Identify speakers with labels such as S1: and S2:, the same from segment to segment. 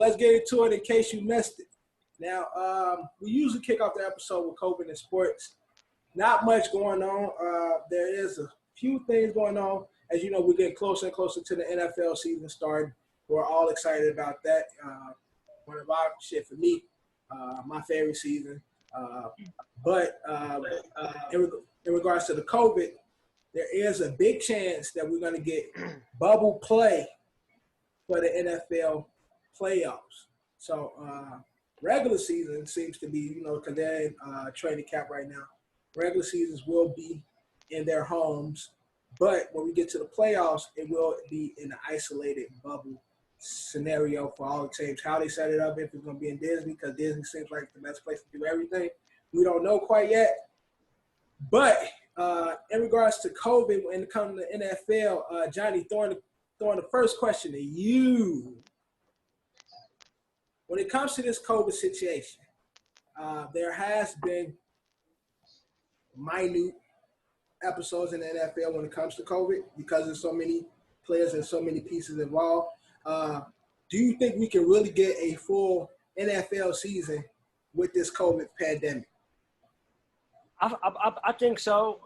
S1: let's get into it in case you missed it. Now, we usually kick off the episode with COVID and sports. Not much going on. There is a few things going on. As you know, we're getting closer and closer to the NFL season starting. We're all excited about that. One of our for me, my favorite season. But in regards to the COVID, there is a big chance that we're going to get bubble play for the NFL playoffs. So regular season seems to be, because they're in training camp right now. Regular seasons will be in their homes. But when we get to the playoffs, it will be in an isolated bubble scenario for all the teams. How they set it up, if it's going to be in Disney, because Disney seems like the best place to do everything. We don't know quite yet. But in regards to COVID, when it comes to the NFL, Johnny, throwing the first question to you. When it comes to this COVID situation, there has been minute episodes in the NFL when it comes to COVID because there's so many players and so many pieces involved. Do you think we can really get a full NFL season with this COVID pandemic?
S2: I think so,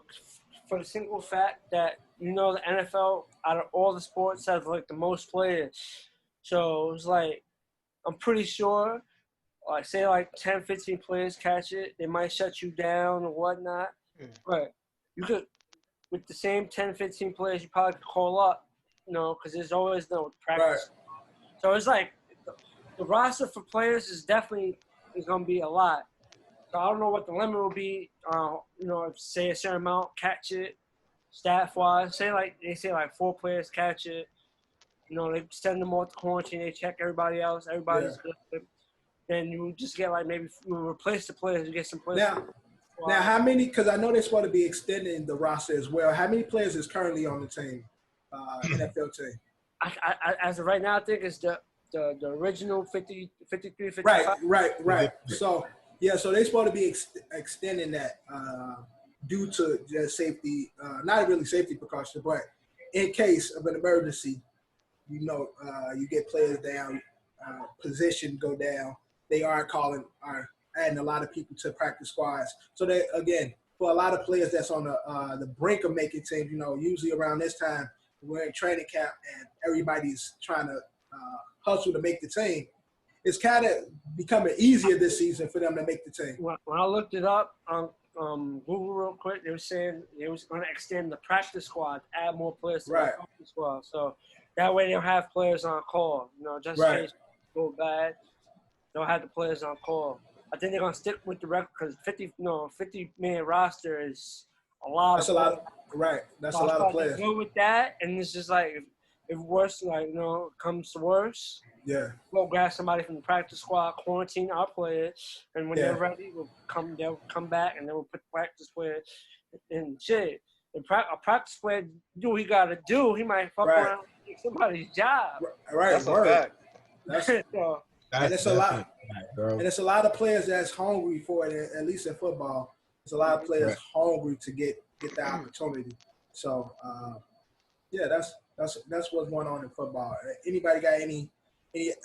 S2: for the simple fact that, the NFL, out of all the sports, has, the most players. So it's I'm pretty sure, say 10, 15 players catch it, they might shut you down or whatnot. But you could, with the same 10, 15 players, you probably could call up, because there's always no practice. Right. So it's the roster for players is definitely going to be a lot. So I don't know what the limit will be. Say a certain amount catch it, staff-wise. They say 4 players catch it. They send them off to quarantine. They check everybody else. Everybody's good. Then you just get maybe you replace the players. You get some players.
S1: Now, how many? Because I know they're supposed to be extending the roster as well. How many players is currently on the team, NFL team?
S2: As of right now, I think it's the original 50, 53, 55.
S1: Right. So they're supposed to be extending that due to just safety, not really safety precautions, but in case of an emergency, you get players down, position go down. They are adding a lot of people to practice squads. So that, again, for a lot of players that's on the brink of making teams, usually around this time, we're in training camp and everybody's trying to hustle to make the team. It's kind of becoming easier this season for them to make the team.
S2: When I looked it up on Google real quick, they were saying they was going to extend the practice squad, add more players to the practice squad. So that way they'll have players on call, just in case it go bad. They'll have the players on call. I think they're going to stick with the record because 50-man roster is a lot.
S1: That's a lot. That's a lot of players.
S2: Go with that, and it's just if worse, comes to worse, we'll grab somebody from the practice squad, quarantine our players, and when they're ready, they'll come back and then we'll put the practice player in shit. A practice player do what he got to do. He might fuck around and take somebody's job.
S1: Right.
S3: That's a fact.
S1: And it's a lot. And it's a lot of players that's hungry for it. At least in football, there's a lot of players hungry to get the opportunity. So, that's what's going on in football. Anybody got any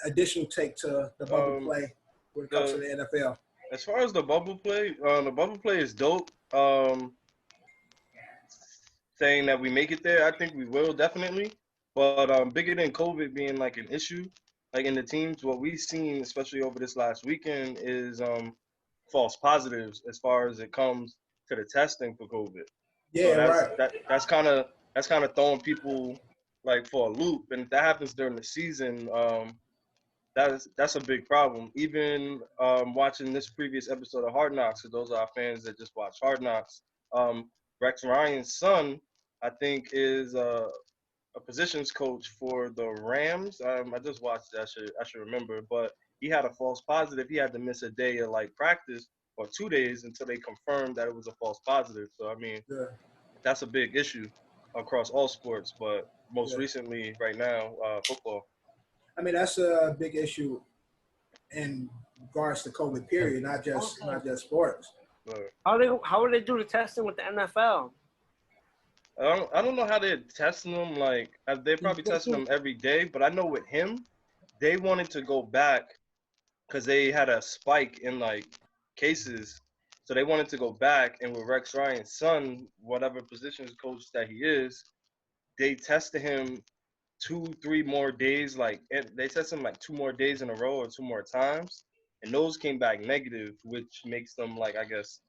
S1: additional take to the bubble play when it comes to the NFL?
S3: As far as the bubble play is dope. Saying that we make it there, I think we will definitely. But bigger than COVID being an issue, in the teams, what we've seen, especially over this last weekend, is false positives as far as it comes to the testing for COVID.
S1: Yeah,
S3: so that's kind of throwing people for a loop, and if that happens during the season, that's a big problem. Even watching this previous episode of Hard Knocks, for those of our fans that just watch Hard Knocks, Rex Ryan's son, I think, is a positions coach for the Rams. I just watched that. I should remember, but he had a false positive. He had to miss a day of practice or 2 days until they confirmed that it was a false positive. So I mean, that's a big issue across all sports, but most recently, right now, football.
S1: I mean, that's a big issue in regards to COVID. Period, not just sports.
S2: How would they do the testing with the NFL?
S3: I don't know how they're testing them. They're probably testing them every day. But I know with him, they wanted to go back because they had a spike in like cases. So they wanted to go back, and with Rex Ryan's son, whatever positions coach that he is, they tested him 2-3 more days. Like they tested him like 2 more days in a row or 2 more times, and those came back negative, which makes them like I guess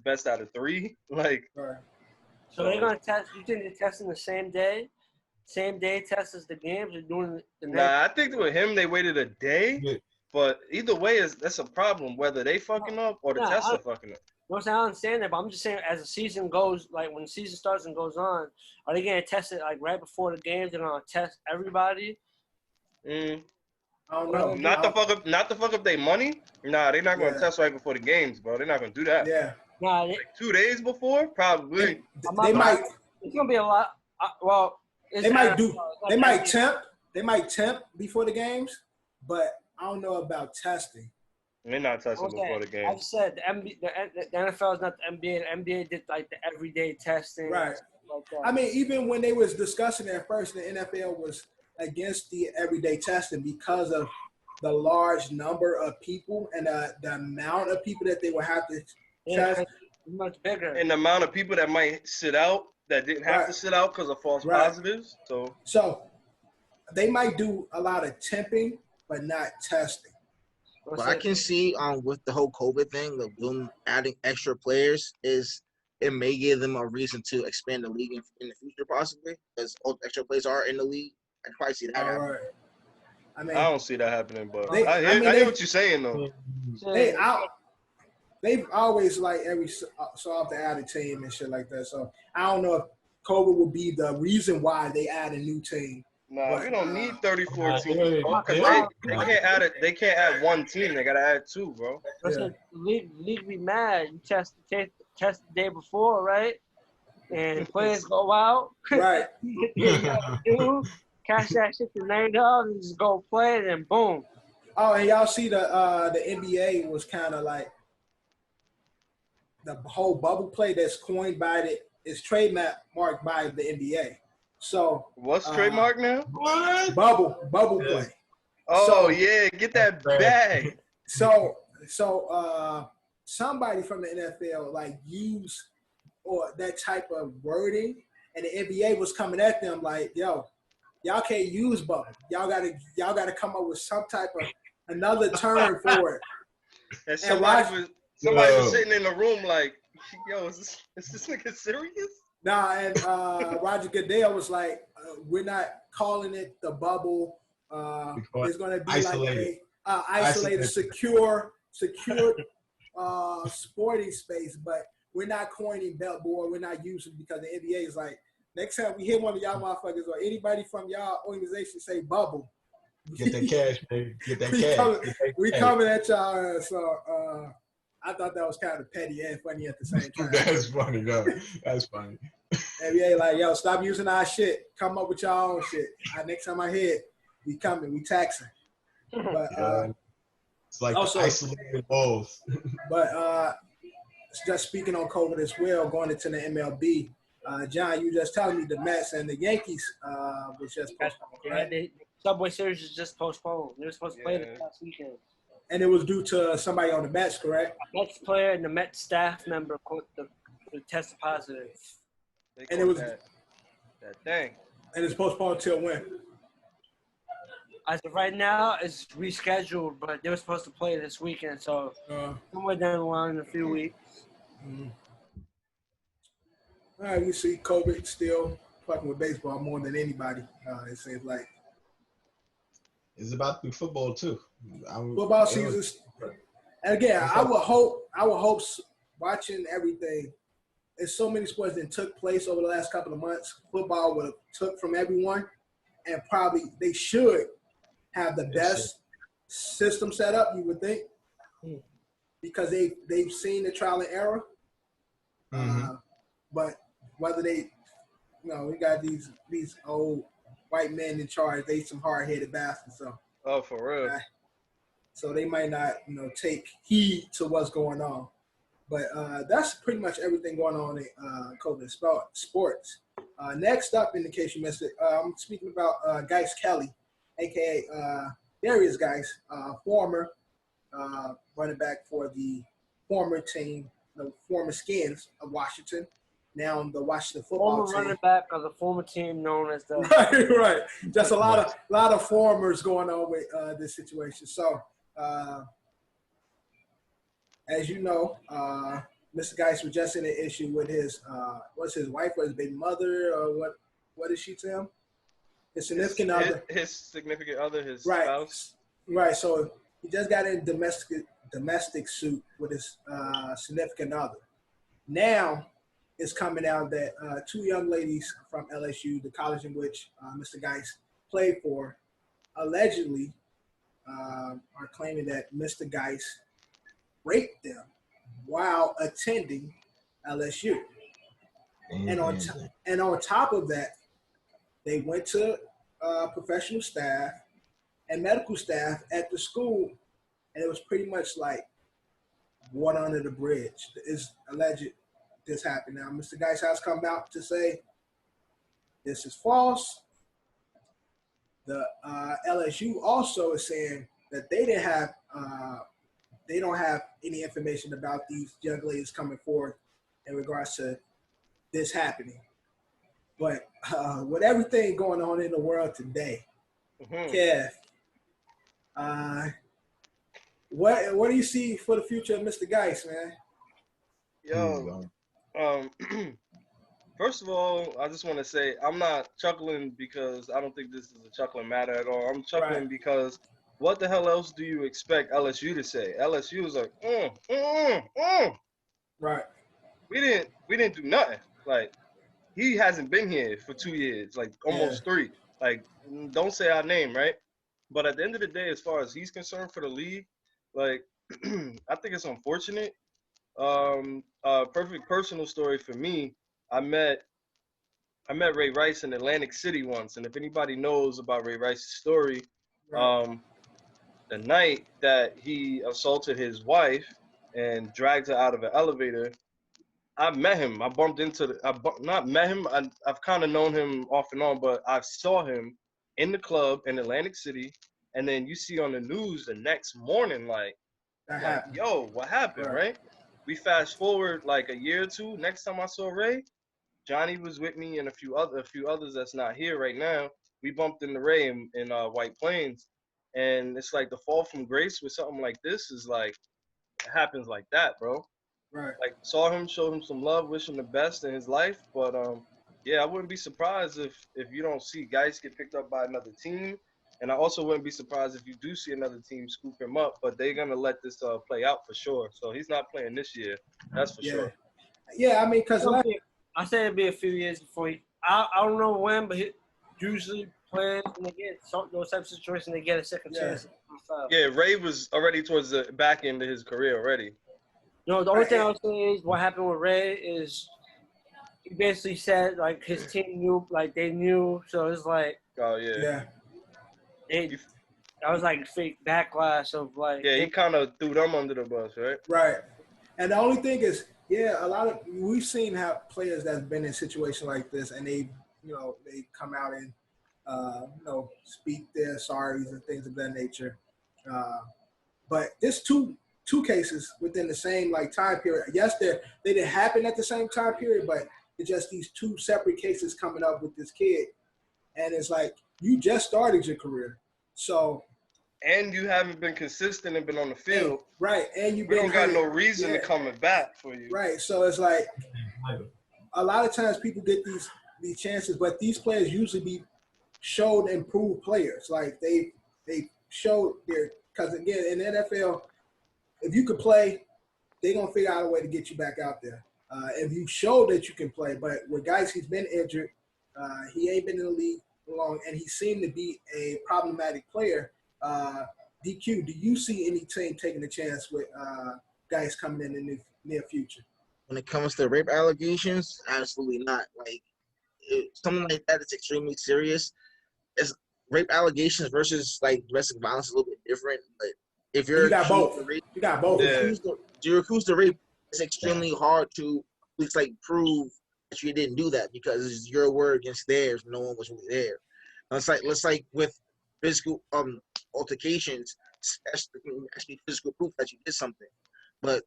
S3: best out of 3. Like,
S1: Right.
S2: So they're gonna test. You think they're testing the same day? Same day test as the games? Or doing the next?
S3: nah, I think with him they waited a day.
S4: Yeah.
S3: But either way, that's a problem. Whether they fucking up or the tests are fucking up.
S2: No, I don't understand that, but I'm just saying, as the season goes, like when the season starts and goes on, are they gonna test it like right before the games? They're gonna test everybody.
S1: I don't know.
S3: Not to fuck up their money. Nah, they're not gonna test right before the games, bro. They're not gonna do that.
S1: Yeah.
S2: Nah,
S3: like 2 days before, probably.
S1: They might.
S2: It's gonna be a lot. Well,
S1: they might do. They might temp. They might temp before the games, but I don't know about testing.
S3: They're not testing before the game.
S2: I just said the NFL is not the NBA. The NBA did like the everyday testing.
S1: Right.
S2: Like that.
S1: I mean, even when they was discussing it at first, the NFL was against the everyday testing because of the large number of people and the amount of people that they would have to test.
S2: Much bigger.
S3: And the amount of people that might sit out that didn't have to sit out because of false positives. So
S1: they might do a lot of temping, but not testing.
S5: What I can see with the whole COVID thing of them adding extra players is it may give them a reason to expand the league in the future, possibly, because extra players are in the league. I can probably see that happening.
S1: Right. I mean,
S3: I don't see that happening, but
S1: I
S3: hear what you're saying though.
S1: They've always like every so often added team and shit like that. So I don't know if COVID will be the reason why they add a new team.
S3: Nah, we don't need 34 teams, bro. Because they can't add it. They can't add one team. They gotta add 2, bro.
S2: Listen, league be mad. You test the day before, right? And players go out.
S1: Right.
S2: Cash that shit to $90 and just go play it, and boom.
S1: Oh, and y'all see the NBA was kind of like the whole bubble play that's coined by is trademarked by the NBA. So
S3: what's trademark now?
S4: What?
S1: Bubble play.
S3: Oh yeah, get that bag.
S1: So somebody from the NFL like used or that type of wording, and the NBA was coming at them like, yo, y'all can't use bubble. Y'all gotta come up with some type of another term for it.
S3: And somebody was sitting in the room like, yo, is this nigga serious?
S1: Nah, and Roger Goodell was like, we're not calling it the bubble. It's going to be isolated. Like a isolated, secure sporting space, but we're not coining belt board. We're not using because the NBA is like, next time we hear one of y'all motherfuckers or anybody from y'all organization say bubble.
S4: Get that cash, baby. Get that cash.
S1: We coming at y'all. So I thought that was kind of petty and funny at the same time.
S4: That's funny, though. That's funny.
S1: NBA like, yo, stop using our shit. Come up with your own shit. Next time I hear it, we coming. We taxing. But
S4: it's like also, isolated balls.
S1: But just speaking on COVID as well, going into the MLB, John, you just telling me the Mets and the Yankees was just postponed, right?
S2: The Subway Series is just postponed. They were supposed to play the last weekend.
S1: And it was due to somebody on the Mets, correct?
S2: A Mets player and the Mets staff member tested positive.
S1: And it was
S3: that thing.
S1: And it's postponed till when?
S2: As of right now, it's rescheduled, but they were supposed to play this weekend, so somewhere down the line in a few weeks.
S1: Mm-hmm. All right, we see COVID still fucking with baseball more than anybody. It seems like
S4: it's about to be football too.
S1: Football season. And again, I would hope watching everything. There's so many sports that took place over the last couple of months. Football would have took from everyone, and probably they should have the best system set up. You would think, because they've seen the trial and error.
S4: Mm-hmm.
S1: But whether they, we got these old white men in charge. They some hard-headed bastards. So.
S3: Oh, for real.
S1: So they might not, take heed to what's going on. But that's pretty much everything going on in COVID sports. Next up, in the case you missed it, I'm speaking about Guice Kelly a.k.a. Derrius Guice, former running back for the former team, the former Skins of Washington, now on the Washington football
S2: Former
S1: team.
S2: running back of the former team known as the
S1: Right. Just a lot of formers going on with this situation. So, as you know, Mr. Guice was just in an issue with his what's his wife or his baby mother or what? What did she tell him? His significant other.
S3: His significant other, his
S1: Right.
S3: spouse.
S1: Right. So he just got in domestic suit with his significant other. Now it's coming out that two young ladies from LSU, the college in which Mr. Guice played for, allegedly are claiming that Mr. Guice raped them while attending LSU. And on top of that, they went to professional staff and medical staff at the school, and it was pretty much like water under the bridge. It's alleged this happened. Now, Mr. Guice has come out to say this is false. The LSU also is saying that they don't have any information about these young ladies coming forward in regards to this happening. But with everything going on in the world today, Kev, what do you see for the future of Mr. Guice, man?
S3: Yo, first of all, I just want to say I'm not chuckling because I don't think this is a chuckling matter at all. I'm chuckling because what the hell else do you expect LSU to say? LSU is like,
S1: Right.
S3: We didn't do nothing. Like, he hasn't been here for 2 years, like almost 3. Like, don't say our name, right? But at the end of the day, as far as he's concerned for the league, like, I think it's unfortunate. Perfect personal story for me. I met Ray Rice in Atlantic City once, and if anybody knows about Ray Rice's story, the night that he assaulted his wife and dragged her out of an elevator, I met him. I bumped into not met him. I've kind of known him off and on, but I saw him in the club in Atlantic City, and then you see on the news the next morning, like yo, what happened, right? We fast forward like a year or two. Next time I saw Ray, Johnny was with me and a few others that's not here right now. We bumped into Ray in White Plains, and it's like the fall from grace with something like this is like it happens like that, bro.
S1: Right.
S3: Like saw him, showed him some love, wish him the best in his life, but yeah, I wouldn't be surprised if you don't see Guice get picked up by another team. And I also wouldn't be surprised if you do see another team scoop him up, but they're going to let this play out for sure. So he's not playing this year. That's for sure.
S1: Yeah, I mean, because
S2: I said it'd be a few years before I don't know when, but he usually players, when they get those types of situations, they get a second chance.
S3: Yeah, Ray was already towards the back end of his career already.
S2: No, the only thing I'll say is what happened with Ray is he basically said, like, his team knew, like, they knew. So it's like –
S3: oh, yeah.
S2: That was like fake backlash of like.
S3: Yeah, he kind of threw them under the bus, right?
S1: Right. And the only thing is, we've seen how players that's been in a situation like this, and they come out and speak their sorries and things of that nature. But there's two cases within the same like time period. Yes, they didn't happen at the same time period, but it's just these two separate cases coming up with this kid, and it's like you just started your career. So,
S3: and you haven't been consistent and been on the field,
S1: right? And
S3: we don't got no reason to coming back for you,
S1: right? So it's like a lot of times people get these chances, but these players usually be showed improved players. Like they showed because again in the NFL, if you could play, they're gonna figure out a way to get you back out there. If you show that you can play, but with Guice, he's been injured, he ain't been in the league long, and he seemed to be a problematic player. DQ, do you see any team taking a chance with Guice coming in the near future?
S5: When it comes to rape allegations, absolutely not. Like something like that is extremely serious. It's rape allegations versus like domestic violence is a little bit different. But if you're
S1: you got both.
S5: You're accused of rape. It's extremely hard to at least like prove that you didn't do that because it's your word against theirs. No one was really there. It's like with physical altercations, actually physical proof that you did something. But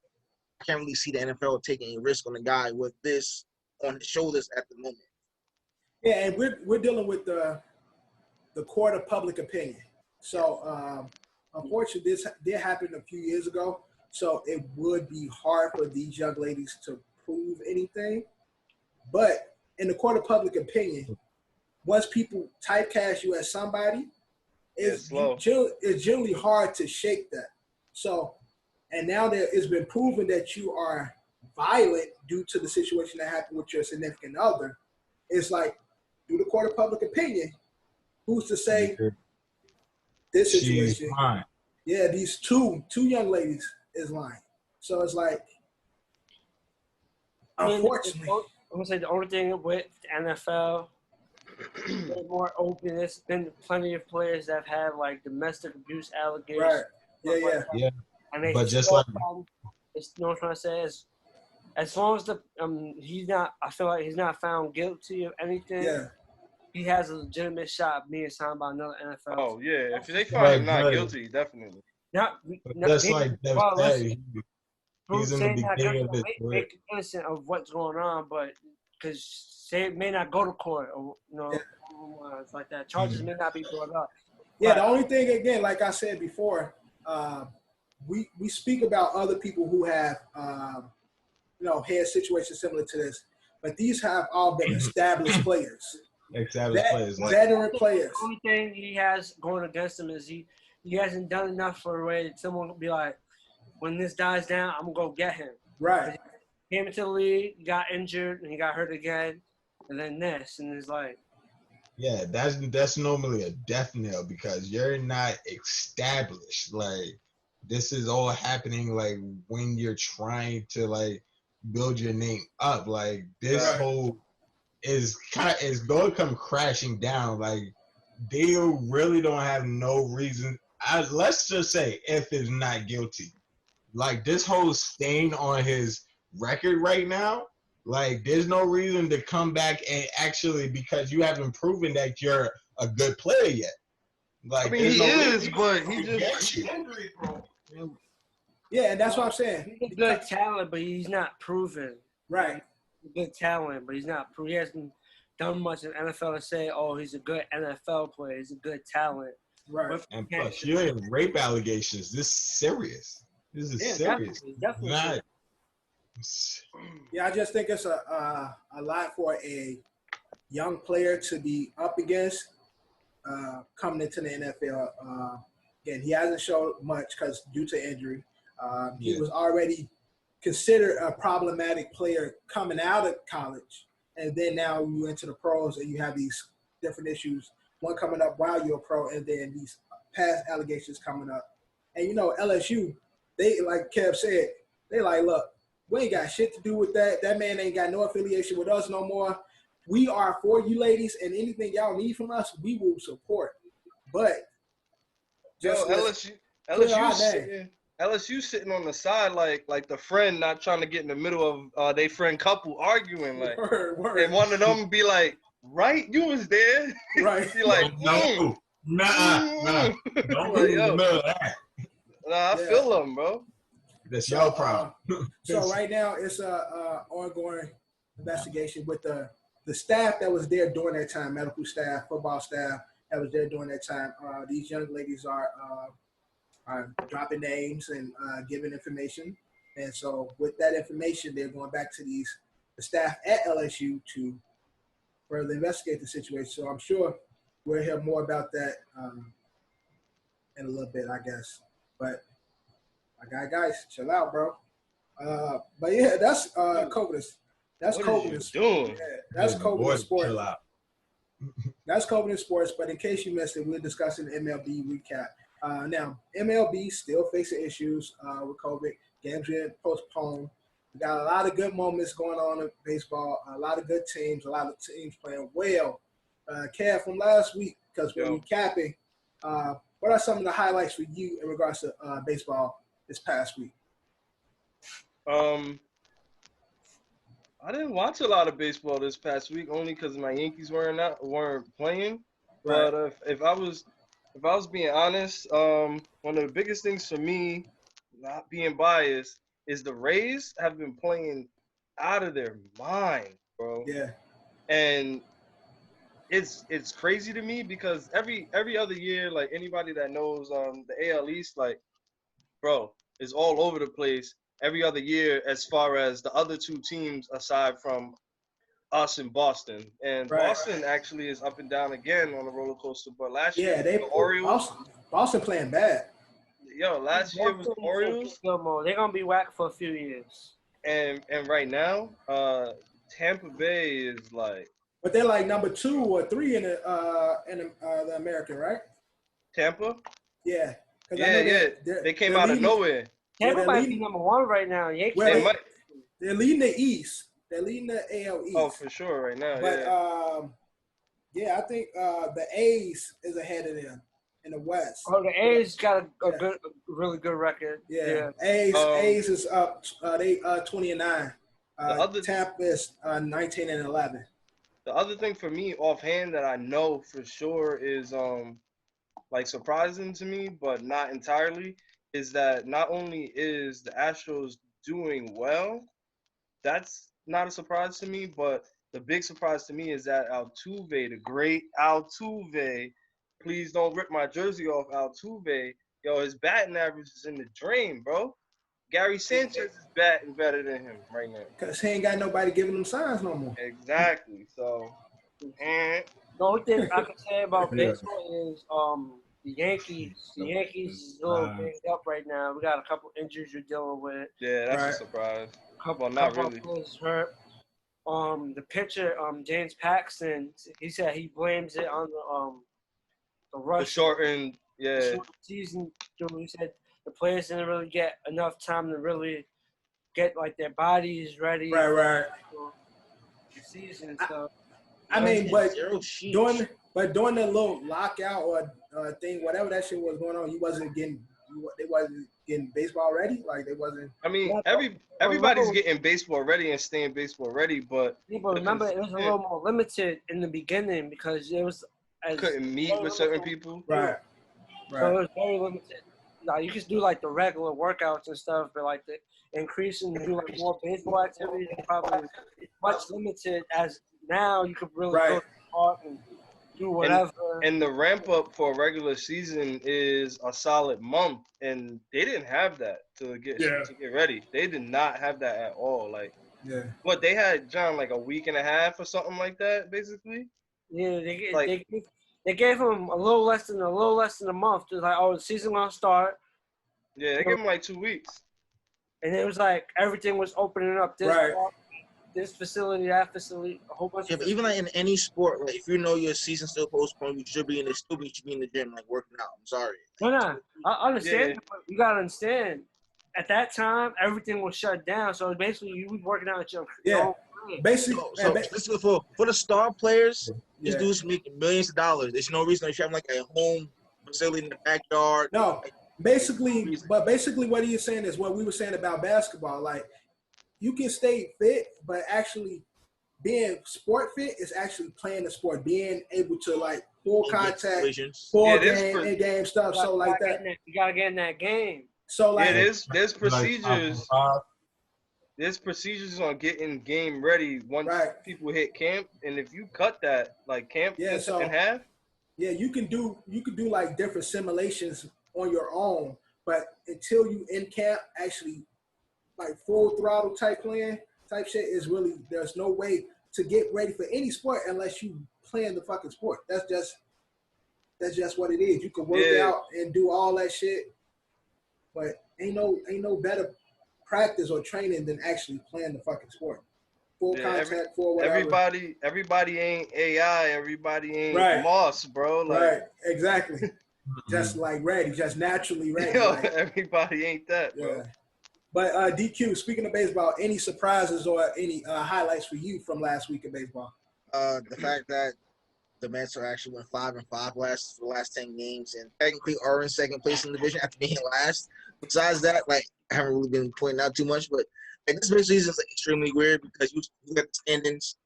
S5: I can't really see the NFL taking a risk on a guy with this on his shoulders at the moment.
S1: Yeah, and we're dealing with the court of public opinion. So unfortunately, this did happen a few years ago. So it would be hard for these young ladies to prove anything. But in the court of public opinion, once people typecast you as somebody, it's generally hard to shake that. So, and now that it's been proven that you are violent due to the situation that happened with your significant other, it's like, through the court of public opinion, who's to say this situation? Yeah, these two young ladies is lying. So it's like, unfortunately.
S2: I'm gonna say the only thing with the NFL, they're more open. There's been plenty of players that have had like domestic abuse allegations.
S1: Right. Yeah.
S2: And they
S4: but just like,
S2: you know what I'm trying to say is, as long as I feel like he's not found guilty of anything.
S1: Yeah.
S2: He has a legitimate shot of being signed by another NFL.
S3: Oh yeah, if they find him not guilty, definitely.
S4: That's like he's in the beginning of his career.
S2: Make innocent of what's going on, but because they may not go to court or it's like that. Charges may not be brought up.
S1: Yeah, the only thing again, like I said before, we speak about other people who have had situations similar to this, but these have all been established players. Veteran players.
S2: The only thing he has going against him is he hasn't done enough for a way someone will be like, when this dies down, I'm gonna go get him.
S1: Right.
S2: He came into the league, got injured, and he got hurt again, and then this, and it's like.
S4: Yeah, that's normally a death knell because you're not established. Like, this is all happening like when you're trying to like build your name up. Like, this whole is going to come crashing down. Like, they really don't have no reason. Let's just say if it's not guilty, like this whole stain on his record right now, like there's no reason to come back and actually, because you haven't proven that you're a good player yet. Like,
S3: I mean, he is, but he just.
S1: Yeah, and that's what I'm saying.
S2: He's a good talent, but he's not proven.
S1: Right.
S2: Good talent, but he's not proven. He hasn't done much in the NFL to say, oh, he's a good NFL player. He's a good talent.
S1: Right.
S4: And plus, you're in rape allegations. This is serious. This is serious.
S2: Definitely.
S1: Yeah, I just think it's a lot for a young player to be up against coming into the NFL. Again, he hasn't showed much because due to injury. He was already considered a problematic player coming out of college. And then now you enter the pros and you have these different issues, one coming up while you're a pro, and then these past allegations coming up. And, LSU, they, like Kev said, they like, look, we ain't got shit to do with that. That man ain't got no affiliation with us no more. We are for you ladies, and anything y'all need from us, we will support. But
S3: just LSU sitting on the side like the friend not trying to get in the middle of they friend couple arguing like,
S1: word.
S3: And one of them be like, right, you was there,
S1: right?
S3: Be like,
S4: nah, don't
S3: like, in the middle of that. Nah, I feel them, bro.
S4: That's your problem.
S1: So right now it's a ongoing investigation with the staff that was there during that time, medical staff, football staff that was there during that time. These young ladies are dropping names and giving information, and so with that information, they're going back to the staff at LSU to further investigate the situation. So I'm sure we'll hear more about that in a little bit, I guess. But guys, chill out, bro. But yeah, that's COVID. That's COVID in sports. Yeah, that's COVID in sports.
S4: Chill out.
S1: That's COVID in sports. But in case you missed it, we're discussing MLB recap. Now, MLB still facing issues with COVID. Games getting postponed. We got a lot of good moments going on in baseball. A lot of good teams. A lot of teams playing well. Kev, from last week, because we're recapping, what are some of the highlights for you in regards to baseball this past week?
S3: I didn't watch a lot of baseball this past week only because my Yankees weren't playing. Right. But if I was If I was being honest, one of the biggest things for me, not being biased, is the Rays have been playing out of their mind, bro.
S1: Yeah.
S3: And it's crazy to me because every other year, like anybody that knows the AL East, like bro, is all over the place every other year as far as the other two teams aside from us in Boston. And
S1: Right.
S3: Boston actually is up and down again on the roller coaster. But last year
S1: Yeah, they
S3: the Orioles,
S1: Boston playing bad.
S3: last year was the Orioles,
S2: They're gonna be whack for a few years.
S3: and right now, Tampa Bay is like
S1: But they're like number 2 or 3 in the American, right?
S3: Tampa.
S1: Yeah. Because I
S3: Yeah,
S1: know
S3: yeah. They came
S1: they're
S3: out of
S1: leading,
S3: nowhere.
S2: Tampa
S1: they're
S2: might
S1: leading-
S2: be number 1 right now. Yankees.
S1: Well,
S3: They might.
S1: they're leading the East. They're leading the AL East.
S3: Oh, for sure, right now.
S1: But
S3: Yeah.
S1: yeah, I think the A's is ahead of them in the West.
S2: Oh, the A's got a
S1: Yeah.
S2: good, really good record.
S1: Yeah.
S2: Yeah.
S1: A's is up. They 20-9.
S3: other-
S1: Tampa is 19-11.
S3: The other thing for me offhand that I know for sure is like surprising to me, but not entirely, is that not only is the Astros doing well, that's not a surprise to me, but the big surprise to me is that Altuve, the great Altuve, please don't rip my jersey off Altuve. Yo, his batting average is in the drain, bro. Gary Sanchez is batting better than him right now.
S1: Because he ain't got nobody giving him signs no more.
S3: Exactly. So,
S2: The only thing I can say about baseball is the Yankees. The Yankees is a little banged up right now. We got a couple injuries we're dealing with.
S3: yeah, that's
S1: Right.
S3: a surprise.
S2: Couple,
S3: Well, not
S2: couple
S3: really.
S2: of players hurt. The pitcher, James Paxton, he said he blames it on the
S3: The
S2: rush.
S3: shortened, yeah.
S2: short season. He said the players didn't really get enough time to really get like their bodies ready
S1: Right.
S2: for the season and stuff.
S1: I mean, but
S5: Zero sheets.
S1: during the little lockout or thing, whatever that shit was going on, they wasn't getting baseball ready. Like they wasn't.
S3: I mean,
S2: Yeah,
S3: everybody's getting baseball ready and staying baseball ready, but
S2: People remember it was a little more limited in the beginning because it was
S3: couldn't meet with certain people.
S1: Right.
S2: So it was very limited. Now you can do like the regular workouts and stuff, but like the increase and do like more baseball activities is probably much limited as now you could really go to the park and do whatever.
S3: And the ramp up for a regular season is a solid month, and they didn't have that to get ready. They did not have that at all. Like, what they had, John, like a week and a half or something like that, basically.
S2: Yeah, they gave him a little less than a month. Just like, oh, the season gonna start.
S3: Yeah, they gave him like 2 weeks.
S2: And it was like everything was opening up. This facility, that facility, a whole bunch
S5: Yeah,
S2: of
S5: but even like in any sport, like if you know your season's still postponed, you should be in the gym, like working out. I'm sorry.
S2: No, I understand. But you gotta understand. At that time, everything was shut down. So basically, you was working out at your own place.
S1: Basically,
S5: So for the star players, these dudes making millions of dollars. There's no reason they should have like a home facility in the backyard.
S1: No, basically what he's saying is what we were saying about basketball. Like, you can stay fit, but actually being sport fit is actually playing the sport, being able to like full contact, full game stuff. So like that,
S2: you gotta get in that game.
S1: So like,
S3: there's procedures. There's procedures on getting game ready once people hit camp, and if you cut that like camp in half,
S1: you can do like different simulations on your own, but until you in camp actually like full throttle type shit is really, there's no way to get ready for any sport unless you playing the fucking sport. That's just what it is. You can work out and do all that shit, but ain't no better practice or training than actually playing the fucking sport. Full contact, full whatever.
S3: Everybody ain't AI. Everybody ain't Moss, bro. Like,
S1: exactly. Just like ready, just naturally ready.
S3: Yo, everybody ain't that, bro.
S1: Yeah. But DQ, speaking of baseball, any surprises or any highlights for you from last week of baseball?
S5: The fact that the Mets are actually went 5-5 for the last 10 games, and technically are in second place in the division after being last. Besides that, like, I haven't really been pointing out too much, but like, this baseball season is like extremely weird because you get the standings.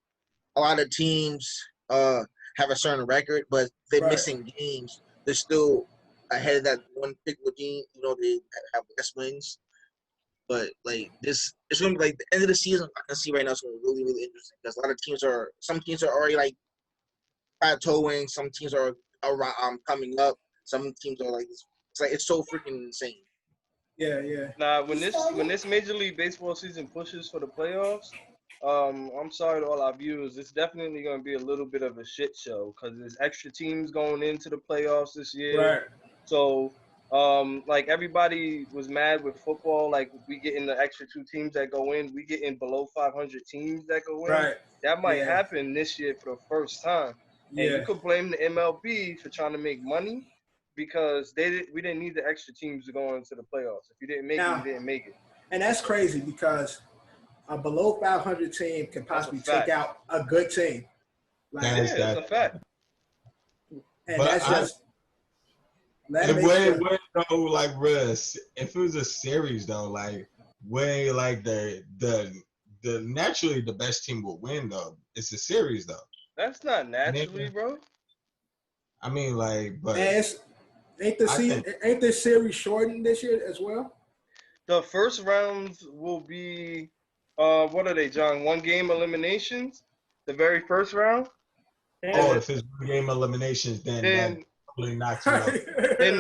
S5: A lot of teams have a certain record, but they're missing games. they're still ahead of that one pick regime. You know, they have less wins. But like this, it's gonna be like the end of the season. I can see right now it's gonna be really, really interesting because a lot of some teams are already like plateauing. Some teams are around, coming up. Some teams are like it's so freaking insane.
S1: Yeah.
S3: Nah, when this Major League Baseball season pushes for the playoffs, I'm sorry to all our viewers, it's definitely going to be a little bit of a shit show because there's extra teams going into the playoffs this year.
S1: Right.
S3: So, like everybody was mad with football, like we get in the extra 2 teams that go in, we get in below 500 teams that go in.
S1: Right.
S3: That might happen this year for the first time. And you could blame the MLB for trying to make money because we didn't need the extra teams to go into the playoffs. If you didn't make it, you didn't make it.
S1: And that's crazy because a below 500 team can possibly take out a good team. Like,
S3: that's a fact.
S1: And
S4: but
S1: that's just.
S4: Way though, like Russ, if it was a series though, like way like the naturally the best team will win though. It's a series though.
S3: That's not naturally, bro.
S4: I mean, like, but
S1: ain't the series shortened this year as well?
S3: The first rounds will be, what are they, John? 1 game eliminations. The very first round.
S4: If it's 1 game eliminations, then that probably knocks you out.
S3: Then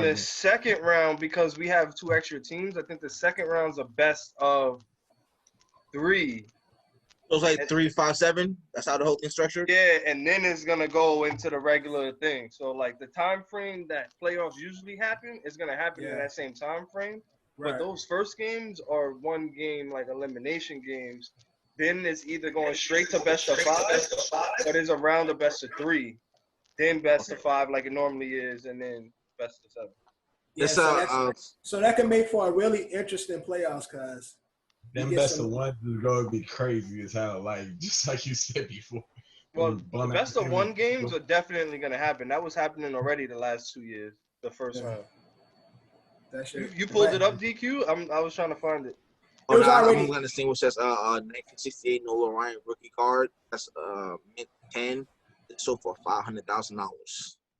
S3: the second round, because we have 2 extra teams, I think the second round's a best of 3.
S5: So it's like 3, 5, 7. That's how the whole thing's structured.
S3: Yeah, and then it's gonna go into the regular thing. So like the time frame that playoffs usually happen is gonna happen in that same time frame. Right. But those first games are 1 game like elimination games. Then it's either going straight to best of 5, or there's a round of best of 3. Then best of 5 like it normally is, and then best of 7.
S1: Yeah, so that can make for a really interesting playoffs, cause
S4: them best of ones is going to be crazy as hell, like just like you said before.
S3: Well, the best of 1 games are definitely going to happen. That was happening already the last 2 years, the first round. You pulled it up, DQ? I was trying to find it.
S5: It was already. I'm going to see what says 1968 Nolan Ryan rookie card. That's mint 10. It's sold for $500,000.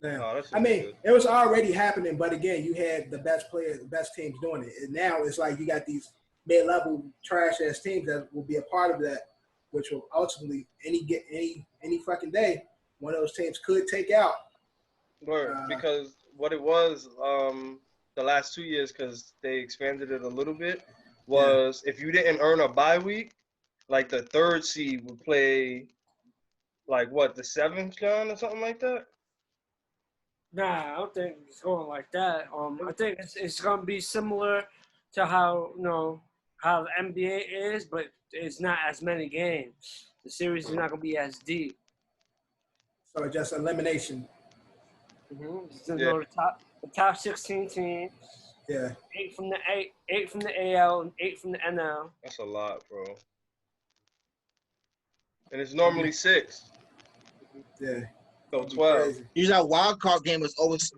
S3: Oh,
S1: I mean, it was already happening, but again, you had the best players, the best teams doing it. And now it's like you got these mid-level trash-ass teams that will be a part of that, which will ultimately any fucking day, one of those teams could take out.
S3: Word, because what it was the last 2 years, because they expanded it a little bit, was if you didn't earn a bye week, like the 3rd seed would play, like what, the 7th, John, or something like that?
S2: Nah, I don't think it's going like that. I think it's going to be similar to how how the NBA is, but it's not as many games. The series is not going to be as deep.
S1: So just elimination.
S2: Mm-hmm. The top 16 teams.
S1: Yeah.
S2: 8 from the AL and 8 from the NL.
S3: That's a lot, bro. And it's normally 6.
S1: Yeah.
S3: So 12.
S5: Usually that wild card game was always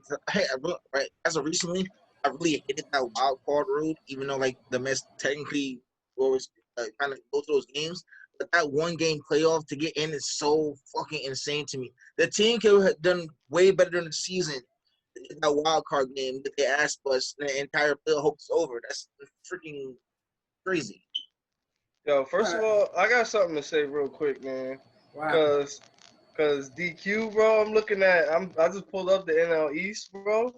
S5: right. As of recently, I really hated that wild card rule, even though like the Mets technically always kind of go to those games. But that 1 game playoff to get in is so fucking insane to me. The team could have done way better during the season. That wild card game that they asked us, the entire playoff hopes over. That's freaking crazy.
S3: Yo, first of all, I got something to say real quick, man. Wow. Cause DQ, bro, I just pulled up the NL East, bro.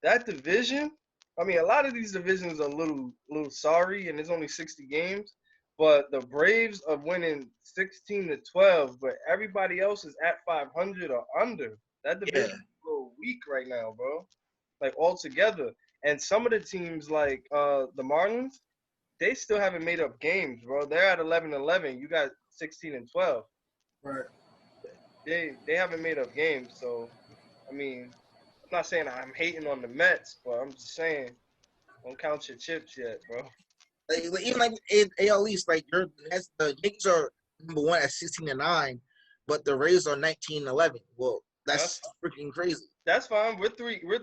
S3: That division, I mean, a lot of these divisions are a little sorry, and there's only 60 games. But the Braves are winning 16-12, but everybody else is at 500 or under. That division is a little weak right now, bro. Like altogether. And some of the teams, like the Marlins, they still haven't made up games, bro. They're at 11-11. You got 16-12.
S1: Right.
S3: They haven't made up games, so I mean, I'm not saying I'm hating on the Mets, but I'm just saying, don't count your chips yet, bro.
S5: Like even like in AL East, like the Yankees are number 1 at 16-9, but the Rays are 19-11. Well, that's freaking crazy.
S3: That's fine. We're 3. We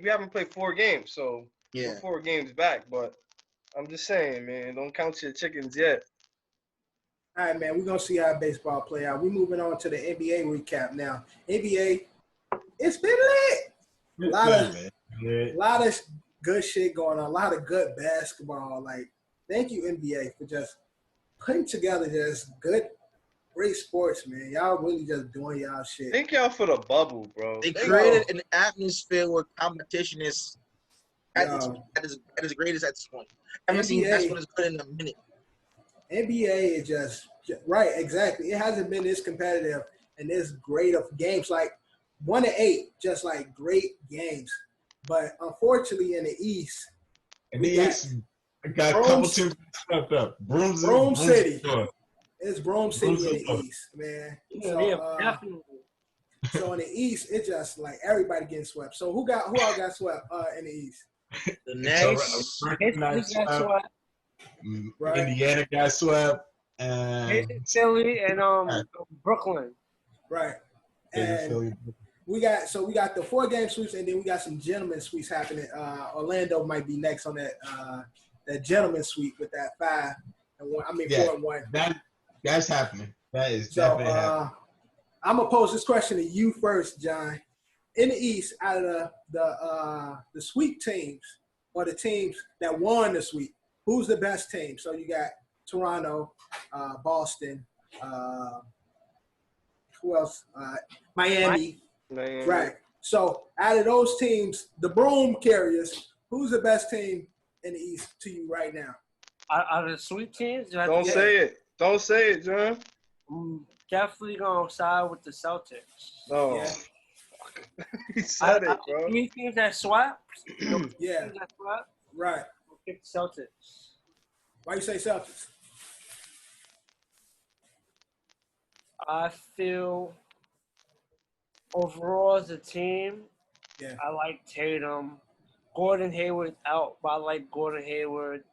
S3: haven't played 4 games, so we're 4 games back. But I'm just saying, man, don't count your chickens yet.
S1: All right, man. We're gonna see how baseball play out. We're moving on to the NBA recap now. NBA, it's been lit. A lot of good shit going on. A lot of good basketball. Like, thank you NBA for just putting together just great sports, man. Y'all really just doing y'all shit.
S3: Thank y'all for the bubble, bro.
S5: They created an atmosphere where competition is at its greatest at this point. I haven't seen that's what it's good in a minute.
S1: NBA is just right, exactly. It hasn't been this competitive and this great of games, like 1-8, just like great games. But unfortunately, in the East,
S4: I got a couple teams swept up.
S1: Broom City. It's Broom City in the East, man. So,
S2: definitely.
S1: So in the East, it's just like everybody getting swept. So who all got swept in the East?
S5: The Nets.
S1: Right.
S4: Indiana got swept. And
S2: Philly and Brooklyn.
S1: Right. And we got the 4-game sweeps, and then we got some gentleman sweeps happening. Orlando might be next on that gentleman sweep with that 4-1.
S4: That's happening. That is definitely happening.
S1: I'm gonna pose this question to you first, John. In the East, out of the sweep teams or the teams that won the sweep, who's the best team? So you got Toronto, Boston, who else? Miami. Right. So out of those teams, the broom carriers, who's the best team in the East to you right now?
S2: Out of the sweep teams?
S3: Don't say it. Don't say it, John.
S2: Definitely gonna side with the Celtics.
S3: Oh.
S1: Yeah.
S3: He said it, bro.
S2: 3 teams that swept.
S1: Yeah. Right.
S2: I'll pick the Celtics.
S1: Why you say Celtics?
S2: I feel overall as a team, I like Tatum. Gordon Hayward out, but I like Gordon Hayward.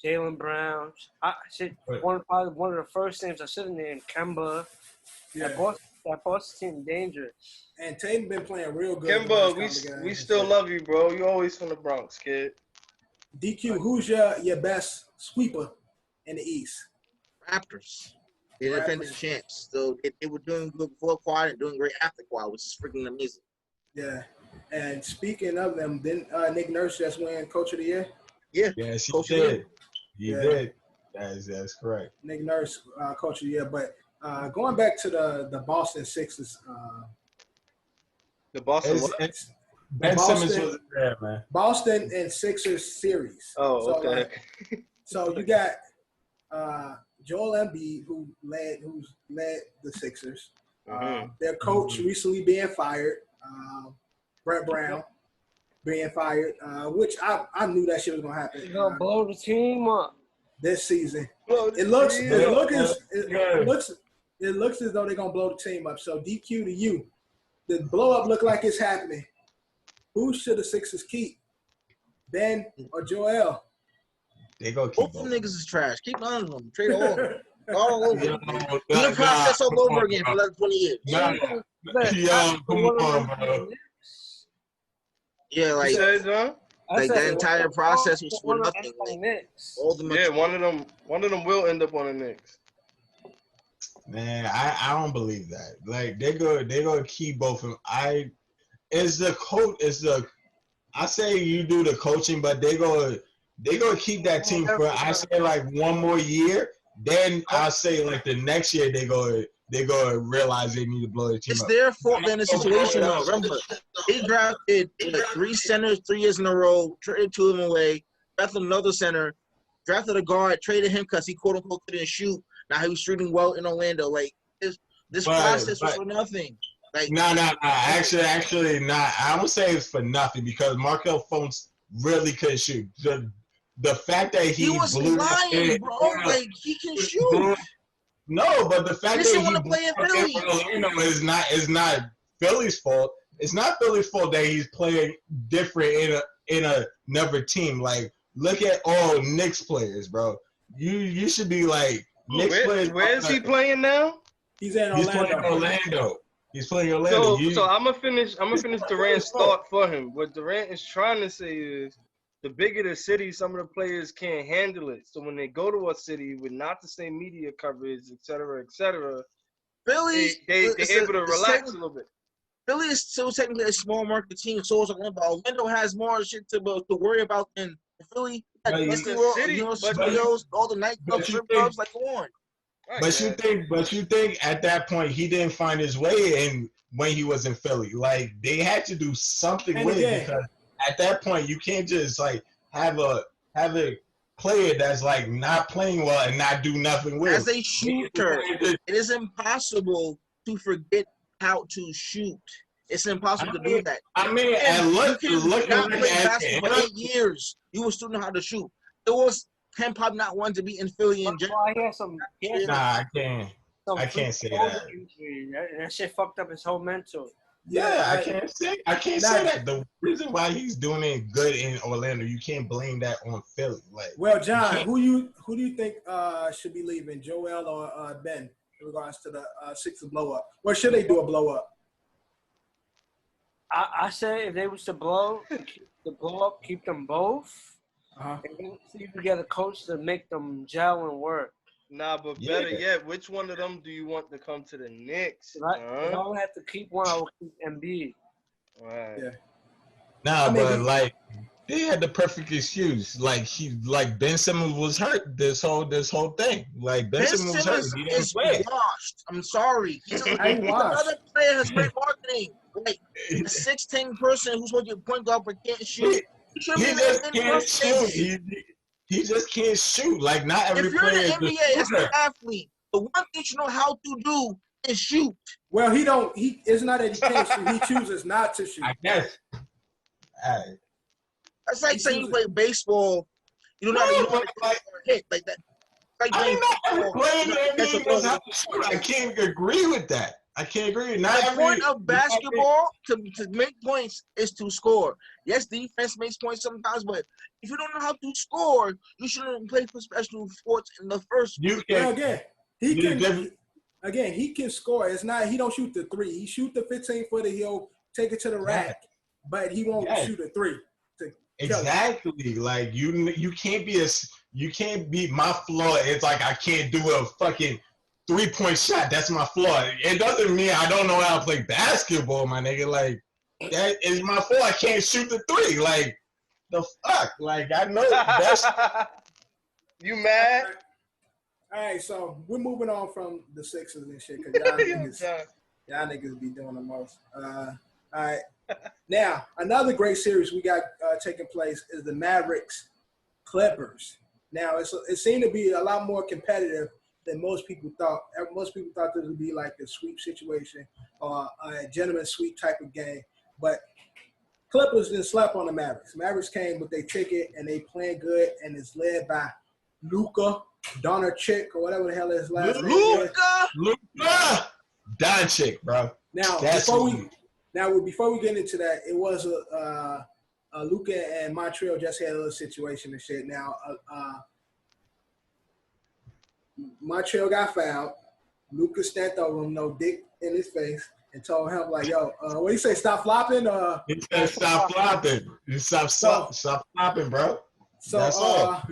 S2: Jaylen Brown. Probably one of the first names I should have named Kemba.
S1: Yeah.
S2: That Boston team dangerous.
S1: And Tatum been playing real good.
S3: Kemba, we still love you, bro. You always from the Bronx, kid.
S1: DQ, who's your best sweeper in the East?
S5: Raptors. They're defending champs. So they were doing good before quad and doing great after quad, which is freaking amazing.
S1: Yeah. And speaking of them, didn't Nick Nurse just win Coach of the Year?
S5: Yeah.
S4: Yes, he did. He did. That's correct.
S1: Nick Nurse, Coach of the Year. But going back to the Boston Sixers.
S3: The Boston
S4: Ben Simmons was there, man.
S1: Boston and Sixers series.
S3: Oh, okay.
S1: So you got Joel Embiid, who's led the Sixers. Their coach recently being fired, Brett Brown being fired, which I knew that shit was gonna happen.
S2: They're gonna blow the team up
S1: this season. It looks as though they're gonna blow the team up. So DQ to you, the blow up look like it's happening. Who should the Sixers keep? Ben or Joel?
S4: They go keep
S5: both of them niggas is trash. Keep none of them. Trade all of them. All over. Do the process all over again for another 20 years.
S4: Come on, bro.
S5: Yeah, like that entire process was for nothing. Like,
S3: one of them will end up on the Knicks.
S4: Man, I don't believe that. Like they go keep both of them. I say you do the coaching, but they go keep that team for I say like one more year. Then I say like the next year they go realize they need to blow the team
S5: it's
S4: up.
S5: their fault in the situation. Though. Remember, they drafted 3 centers 3 years in a row, traded 2 of them away, drafted another center, drafted a guard, traded him because he quote unquote couldn't shoot. Now he was shooting well in Orlando. Like this process was for nothing. Like
S4: no. Actually, not. I would say it's for nothing because Markelle Fultz really couldn't shoot. The fact that he
S5: was
S4: blew
S5: lying, bro. Like he can shoot.
S4: No, but the fact that he
S5: play in Philly
S4: is not Philly's fault. It's not Philly's fault that he's playing different in another team. Like, look at all Knicks players, bro. You should be like Knicks players.
S3: Where is he playing now?
S1: He's playing
S4: Orlando. He's playing Orlando.
S3: So I'm gonna finish Durant's thought for him. What Durant is trying to say is the bigger the city, some of the players can't handle it. So when they go to a city with not the same media coverage, et cetera,
S5: Philly,
S3: they're able to relax a little bit.
S5: Philly is still technically a small market team, so is Orlando. Orlando has more shit to worry about than Philly.
S4: But
S5: Disney
S3: the
S5: World,
S3: city-
S5: Universal
S3: but-
S5: Studios, all the nightclubs,
S4: but you
S5: strip
S4: think-
S5: clubs, like, come on.
S3: Right,
S4: But you think at that point he didn't find his way in when he was in Philly. Like they had to do something
S1: And
S4: with
S1: again-
S4: it because at that point you can't just like have a player that's like not playing well and not do nothing with
S5: As
S4: it.
S5: a shooter, it is impossible to forget how to shoot. It's impossible to do that.
S4: I mean,
S5: You
S4: and look
S5: not play
S4: at
S5: basketball for 8 years. You will still know how to shoot. It was him probably not wanting to be in Philly in general.
S2: Well, he had
S4: Nah, I can't.
S2: some
S4: I can't say
S2: shoulder
S4: that.
S2: injury. That shit fucked up his whole mental.
S4: Yeah, I can't say
S1: Nah.
S4: that. The reason why he's doing it good in Orlando, you can't blame that on Philly. Like,
S1: Well, John, who do you think should be leaving, Joel or Ben, in regards to the Sixers blow up? Or should they do a blow up?
S2: I say if they was to blow up, keep them both,
S1: Uh-huh.
S2: and then see if we get a coach to make them gel and work.
S3: Nah, but
S4: Yeah.
S3: better yet, which one of them do you want to come to the Knicks?
S2: If I would have to keep one, I would keep Embiid.
S3: Right.
S1: Yeah.
S4: nah,
S1: I mean,
S4: but like they had the perfect excuse. Like Ben Simmons was hurt this whole thing. Like Ben
S5: Ben
S4: Simmons was hurt.
S5: Simmons
S4: He didn't
S5: is
S4: play.
S5: washed. I'm sorry. He's
S1: I washed.
S5: another player has great marketing. Like a 6'10" person who's supposed to be a point guard but can't shoot.
S4: He
S5: Should be
S4: just
S5: in
S4: can't
S5: first base.
S4: shoot. He just can't shoot. Like not every
S5: If you're
S4: player
S5: in
S4: is
S5: the
S4: a
S5: NBA as an
S4: shooter.
S5: athlete, the one thing you know how to do is shoot.
S1: Well, it's not that he can't shoot. He chooses not to shoot.
S4: I guess. Alright.
S5: That's like
S1: He
S5: saying you
S1: chooses-
S5: play baseball. You don't know how to hit like that. Like
S4: I mean,
S5: playing
S4: not every
S5: football,
S4: player in
S5: you
S4: the
S5: know, catch a
S4: NBA knows
S5: ball.
S4: how to shoot. I can't agree with that. I can't agree. Not
S5: The
S4: every
S5: point of basketball to make points is to score. Yes, defense makes points sometimes, but if you don't know how to score, you shouldn't play professional sports in the first place.
S4: You
S1: Well,
S4: can.
S1: he can score. It's not he don't shoot the three. He shoot the 15-footer. He'll take it to the rack, but he won't
S4: Yeah.
S1: shoot a three.
S4: Exactly. Like you can't be my flaw. It's like I can't do a fucking 3-point shot. That's my flaw. It doesn't mean I don't know how to play basketball, my nigga. Like that is my flaw. I can't shoot the three. Like the fuck. Like I know that's
S3: You mad?
S1: All right, so we're moving on from the Sixers and shit because y'all niggas be doing the most. All right. Now, another great series we got taking place is the Mavericks Clippers. Now, it seemed to be a lot more competitive than most people thought. Most people thought this would be like a sweep situation or a gentleman's sweep type of game. But Clippers didn't slap on the Mavericks. Mavericks came with their ticket and they playing good and it's led by Luka Doncic or whatever the hell his last name is.
S4: Luka Doncic, bro.
S1: Now,
S4: That's
S1: before we get into that, it was Luka and Montreal just had a little situation and shit. Now, Montreal got fouled. Luka stepped over him, no dick in his face, and told him like, "Yo, what do you say? Stop flopping."
S4: He said, "Stop flopping. Stop flopping, bro." That's all.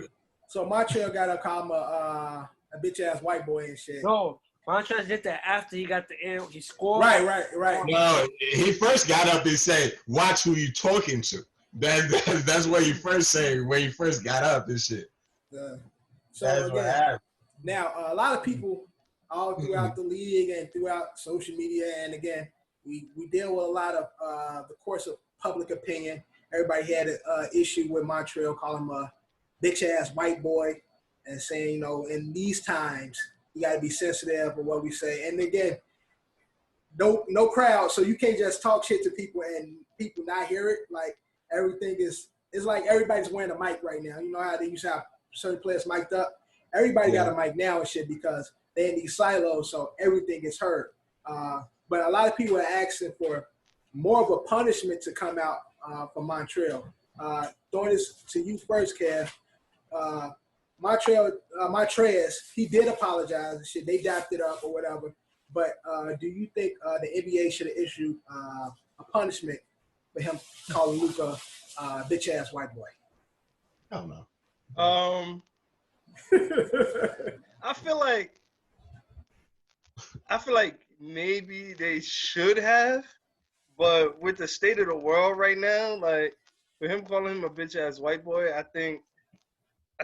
S1: So Montreal got to call him a bitch ass white boy and shit.
S2: No, Montrez did that after he got the air. He scored.
S1: Right.
S4: No, he first got up and said, "Watch who you talking to." That's what he first said when he first got up and shit.
S1: So
S4: That's what
S1: again,
S4: happened.
S1: now a lot of people all throughout the league and throughout social media, and again, we deal with a lot of the course of public opinion. Everybody had an issue with Montreal, calling him a bitch ass white boy, and saying, you know, in these times you got to be sensitive of what we say. And again, no crowd, so you can't just talk shit to people and people not hear it. Like everything it's like everybody's wearing a mic right now. You know how they used to have certain players mic'd up. Everybody got a mic now and shit because they in these silos, so everything gets heard. But a lot of people are asking for more of a punishment to come out from Montreal. Throwing this to you first, Kev. Montrez, he did apologize and shit. They dapped it up or whatever. But do you think the NBA should have issued a punishment for him calling Luka bitch ass white boy?
S4: I don't know.
S3: I feel like maybe they should have, but with the state of the world right now, like for him calling him a bitch ass white boy, I think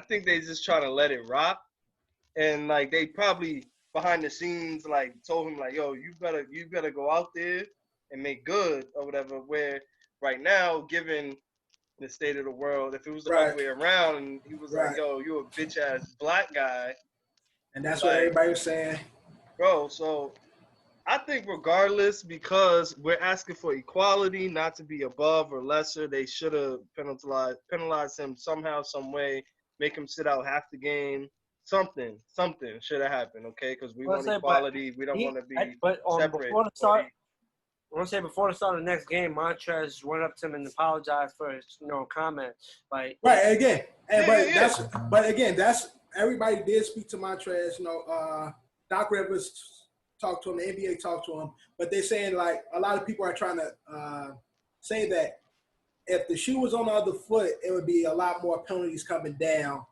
S3: they just trying to let it rock, and like they probably behind the scenes like told him like, yo, you better go out there and make good or whatever. Where right now, given the state of the world, if it was the
S1: Right.
S3: other way around and he was like,
S1: Right.
S3: yo, you a bitch ass black guy,
S1: And that's what
S3: like,
S1: everybody was saying.
S3: bro, so I think regardless, because we're asking for equality, not to be above or lesser, they should have penalized him somehow, some way, make him sit out half the game. Something should have happened, okay? Because we want equality. We don't want to be separate.
S2: Before the start, I want to say before the start of the next game, Montrez went up to him and apologized for his, comment. Like
S1: right again, but again, that's everybody did speak to Montrez. Doc Rivers talked to him, the NBA talked to him, but they're saying like a lot of people are trying to say that if the shoe was on the other foot, it would be a lot more penalties coming down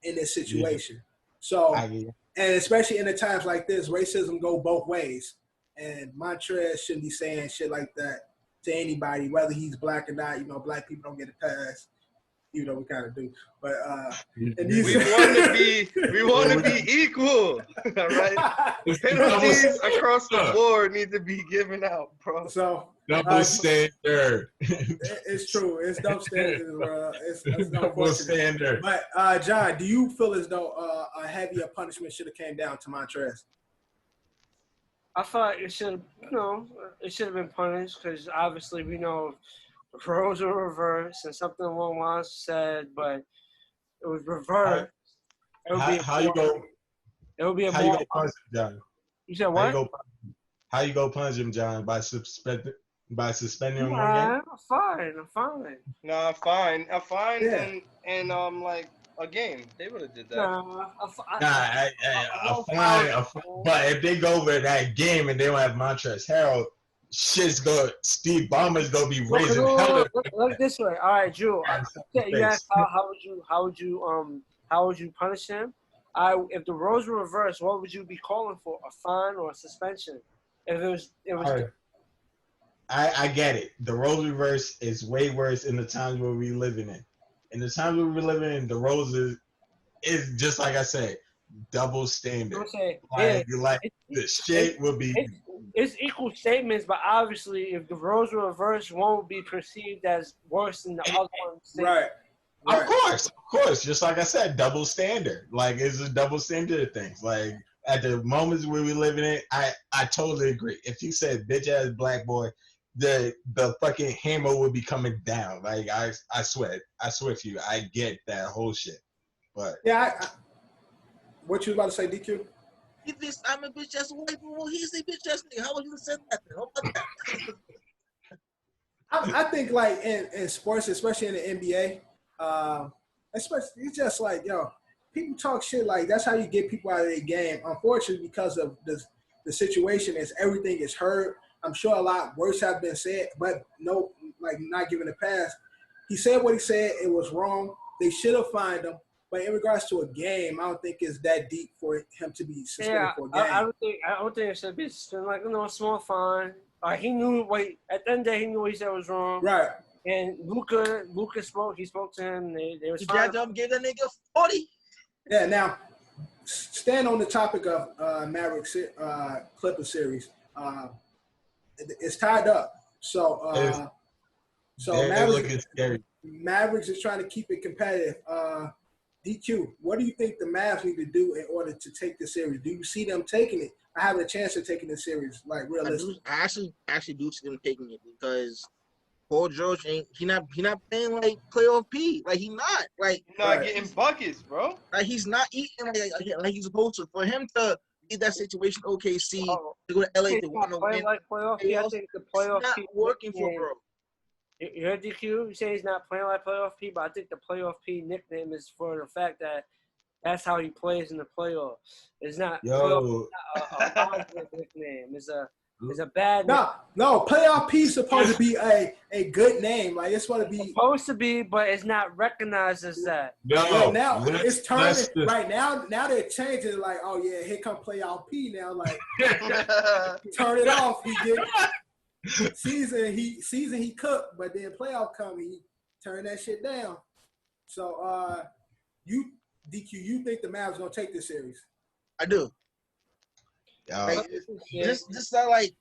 S1: in this situation. Yeah. So, and especially in the times like this, racism go both ways. And Montrez shouldn't be saying shit like that to anybody, whether he's black or not. Black people don't get a pass. We kind of do. But
S3: we want to be equal. All right? Penalties across the board need to be given out, bro.
S1: So
S4: double standard.
S1: It's true. It's double standard, bro. It's
S4: double standard.
S1: But John, do you feel as though a heavier punishment should have came down to Montrez?
S2: I thought it should have been punished because obviously we know the roles were reversed and something along the lines said, but it was reversed.
S4: How you go punch him, John?
S2: You said what?
S4: How you go punch him, John? By suspending him one game?
S2: I'm fine.
S3: Nah, fine. Yeah. And like a game. They would have did that.
S4: A fine. But if they go over that game and they don't have Montrezl Harrell, Steve Ballmer's gonna be raising hell.
S2: Look this way. All right, Drew. You asked how would you punish him? If the roles were reversed, what would you be calling for? A fine or a suspension? If it was.
S4: Right. I get it. The roles reverse is way worse in the times where we're living in. In the times where we're living in, the roles is just like I said, double standard. The shit will be.
S2: It's equal statements, but obviously, if the roles were reversed, one would be perceived as worse than the other one.
S1: Right.
S4: Of course. Just like I said, double standard. Like it's a double standard of things. Like at the moments where we live in it, I totally agree. If you said bitch ass black boy, the fucking hammer would be coming down. Like I swear to you, I get that whole shit. But
S1: yeah, what you about to say, DQ?
S5: I'm a bitch ass white boy. He's a bitch ass nigga. How would you say that? How about
S1: that? I think like in sports, especially in the NBA, especially it's just like people talk shit like that's how you get people out of their game. Unfortunately, because of the situation is everything is heard. I'm sure a lot worse have been said, but no, like not giving a pass. He said what he said. It was wrong. They should have fined him. But in regards to a game, I don't think it's that deep for him to be suspended for a game.
S2: I don't think it should be suspended. Like a small fine. He knew at the end of the day, he knew what he said was wrong.
S1: Right.
S2: And Luka spoke. He spoke to him. They was fine.
S5: Give that nigga 40.
S1: Yeah. Now, staying on the topic of Mavericks Clippers series, it's tied up. So Mavericks is trying to keep it competitive. DQ, what do you think the Mavs need to do in order to take the series? Do you see them taking it? I have a chance of taking the series, like realistically.
S5: I actually do see them taking it because Paul George he not playing like playoff P. Like he not
S3: getting buckets, bro.
S5: Like he's not eating like he's supposed to. For him to leave that situation, OKC to go to LA to want to win.
S2: Like playoff P, I think the playoff
S5: P not working for bro.
S2: You heard DQ? You say he's not playing like playoff P, but I think the playoff P nickname is for the fact that that's how he plays in the playoffs. It's not a positive nickname. It's a It's a bad name.
S1: No, playoff P is supposed to be a good name. Like it's supposed to be
S2: but it's not recognized as that.
S1: Well, now it's turning right now. Now they're changing. Like, oh yeah, here come playoff P now. Like, turn it off. He get season he cooked, but then playoff come, he turn that shit down. So, you think the Mavs gonna take this series?
S5: I do. Like, this not like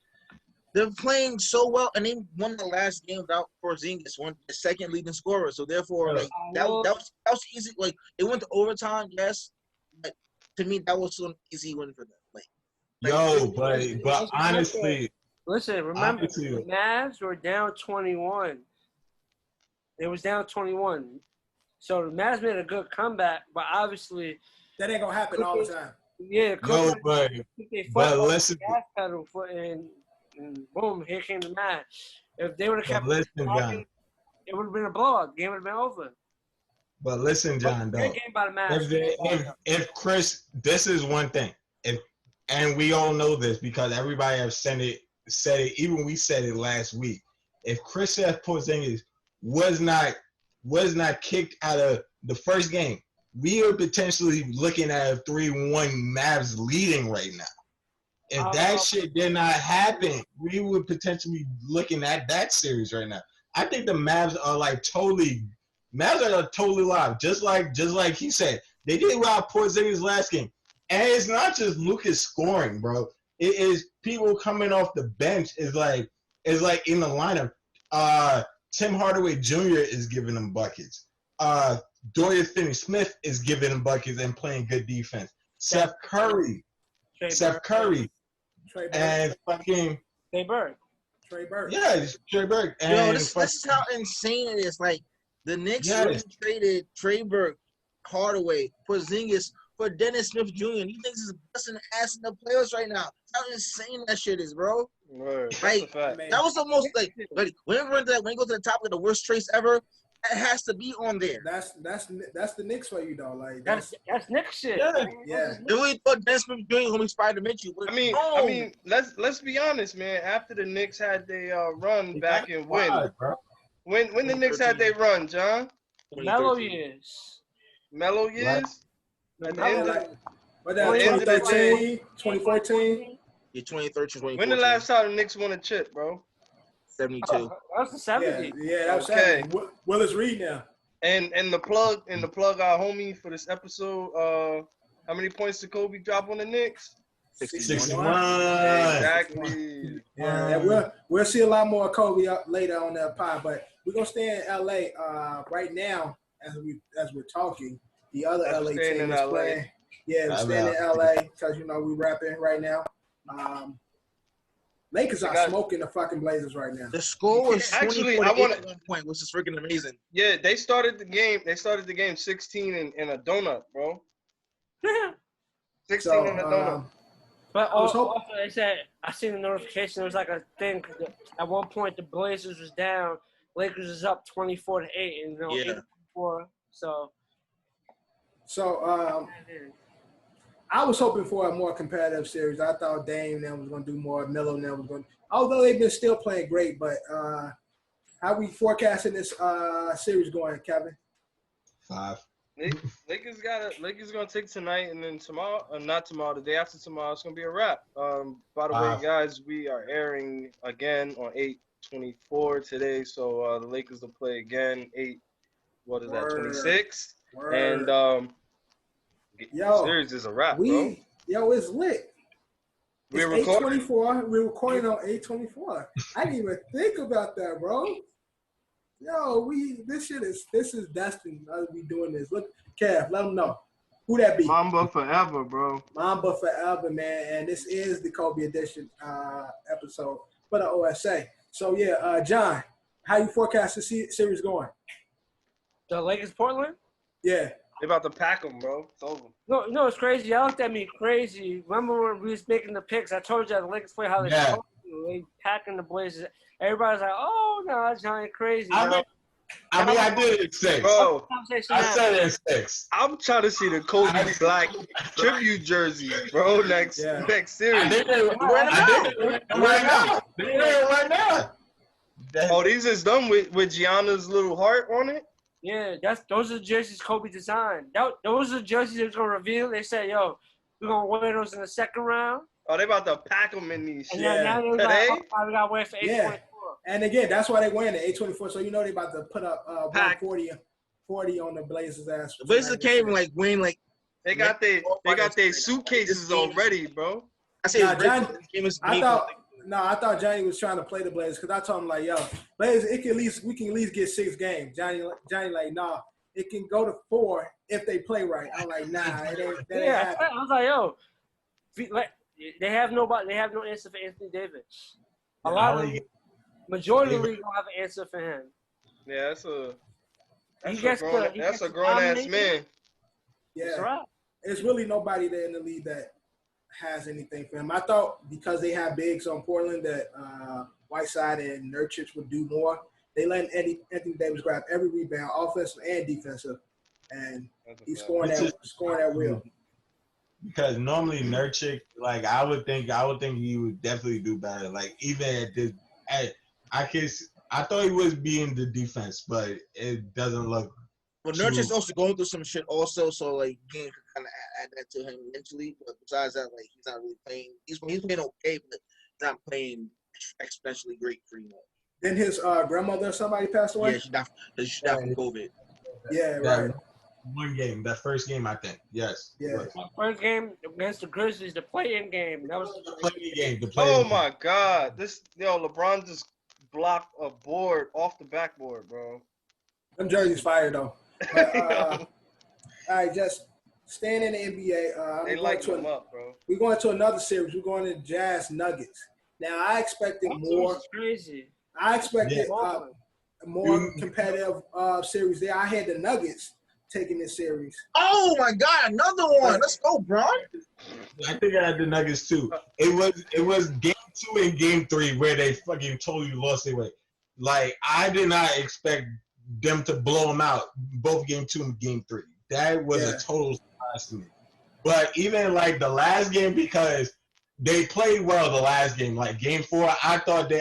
S5: they're playing so well, and they won the last game without Porzingis, won the second leading scorer. So therefore, like that was easy. Like it went to overtime, yes, but to me that was an easy win for them.
S4: But honestly,
S2: listen. Remember, the Mavs were down 21. It was down 21. So the Mavs made a good comeback, but obviously
S1: that ain't gonna happen all the time.
S2: Yeah,
S4: but listen,
S2: gas pedal and boom, here came the match. If they would have kept walking, it would have been a blowout. Game would have been over.
S4: But listen, John, though, if Chris, this is one thing, and we all know this because everybody have said it. Even we said it last week. If Chris Porzingis was not kicked out of the first game, we are potentially looking at a 3-1 Mavs leading right now. If that shit did not happen, we would potentially be looking at that series right now. I think the Mavs are totally live. Just like he said, they did rob Porzingis last game, and it's not just Lucas scoring, bro. It is people coming off the bench. Is like in the lineup. Tim Hardaway Jr. is giving them buckets. Dorian Finney-Smith is giving them buckets and playing good defense. Seth Curry, and fucking
S2: Trey Burke.
S1: Yeah,
S4: Trey Burke.
S5: This is how insane it is. Like the Knicks really traded Trey Burke, Hardaway, Porzingis for Dennis Smith Jr. And he thinks he's busting ass in the playoffs right now. How insane that shit is, bro. Like that was the most like when we go to the top of the worst trades ever. It has to be on there.
S1: That's the Knicks for you though. Like
S2: that's Knicks shit.
S1: Yeah.
S5: Then we thought Dennis Smith Jr. gonna be Spider Mitchell.
S3: I mean, let's be honest, man. After the Knicks had their run back in when the Knicks had their run, John?
S2: Mellow years.
S3: Mellow years.
S1: At the end of 2013, 2014.
S5: Yeah, 2013, 2014.
S3: When the last time the Knicks won a chip, bro?
S5: 72.
S2: That was the 70s.
S1: Yeah, that was okay. Willis Reed now.
S3: And the plug our homie for this episode. How many points did Kobe drop on the Knicks?
S4: 61.
S3: Exactly.
S1: Yeah, we'll see a lot more Kobe later on that pod, but we're gonna stay in LA right now as we're talking. The other LA team is playing. Yeah, we're staying in LA because we rapping right now. Lakers are smoking the fucking Blazers right now.
S5: The score was
S3: actually
S5: at one point, which is freaking amazing.
S3: Yeah, they started the game 16 in a donut, bro. 16 in a donut.
S2: But also they said I seen the notification. There was like a thing. At one point, the Blazers was down. Lakers was up 24-8, and 8-4.
S1: So I was hoping for a more competitive series. I thought Dame now was going to do more. Melo now was going to – although they've been still playing great. But how we forecasting this series going, Kevin?
S4: 5.
S3: Lakers going to take tonight, and then tomorrow – not tomorrow, the day after tomorrow, it's going to be a wrap. By the way, guys, we are airing again on 8/24 today. So the Lakers will play again 26? And
S1: Yo,
S3: series is a wrap, bro.
S1: It's lit. It's 8/24. We're recording on 8/24. I didn't even think about that, bro. Yo, this is destined. We doing this. Look, Kev, let them know who that be.
S3: Mamba forever, bro.
S1: Mamba forever, man. And this is the Kobe edition episode for the OSA. So yeah, John, how you forecast the series going?
S2: The Lakers Portland?
S1: Yeah.
S3: They about to pack them, bro. It's over.
S2: No, it's crazy. Y'all looked at me crazy. Remember when we was making the picks? I told you the Lakers play how they packing the Blazers. Everybody's like, "Oh no, that's giant crazy."
S4: I mean, I did it in 6.
S3: Bro,
S4: I said it in 6.
S3: I'm trying to see the Kobe Black tribute jerseys, bro. Next series.
S4: I did it right now.
S3: Oh, these is done with Gianna's little heart on it?
S2: Yeah, those are the jerseys Kobe designed. Those are the jerseys they was going to reveal. They said, yo, we're going to wear those in the second round.
S3: Oh, they about to pack them in these shit.
S2: And now they're like, we got to wear for 824.
S1: And again, that's why they're wearing the 824. So you know they about to put up 140 on the Blazers' ass.
S5: The Blazers came like winning like.
S3: They got their suitcases already, bro.
S5: I say
S1: I thought Johnny was trying to play the Blazers because I told him like, yo, Blazers, we can at least get 6 games. Johnny like, nah, it can go to 4 if they play right. I'm like, nah, that ain't happening.
S2: I was like, yo, they have no answer for Anthony Davis. Majority of the league don't have an answer for him.
S3: Yeah, that's a grown ass man.
S1: Yeah,
S2: that's right.
S1: There's really nobody there in the league that has anything for him. I thought because they have bigs on Portland that Whiteside and Nurkic would do more. They let Anthony Davis grab every rebound, offensive and defensive, and he's scoring that wheel.
S4: Because normally Nurkic, like I would think he would definitely do better. Like even at this, I thought he was being the defense, but it doesn't look.
S5: Well, Nurkic's also going through some shit also, so like you can kind of add that to him mentally. But besides that, like he's not really playing. He's playing okay, but he's not playing exponentially great for you.
S1: Then his grandmother or somebody passed away?
S5: Yeah, she died from COVID.
S1: Yeah, right.
S4: One game, that first game, I think. Yes.
S1: Yeah.
S2: First game against the Grizzlies, the play-in game. That was
S4: the play-in game.
S3: Oh my God! LeBron just blocked a board off the backboard, bro.
S1: Them jerseys fire though. But, all right, just staying in the NBA.
S3: They light them up, bro.
S1: We're going to another series. We're going to Jazz Nuggets. Now I expected more.
S2: Crazy.
S1: I expected a more competitive series there. I had the Nuggets taking this series.
S5: Oh my God, another one! Let's go, bro.
S4: I think I had the Nuggets too. It was game 2 and game 3 where they fucking totally lost their way. Like I did not expect them to blow them out both game 2 and game 3. That was a total surprise to me. But even like the last game, because they played well the last game. Like game 4, I thought they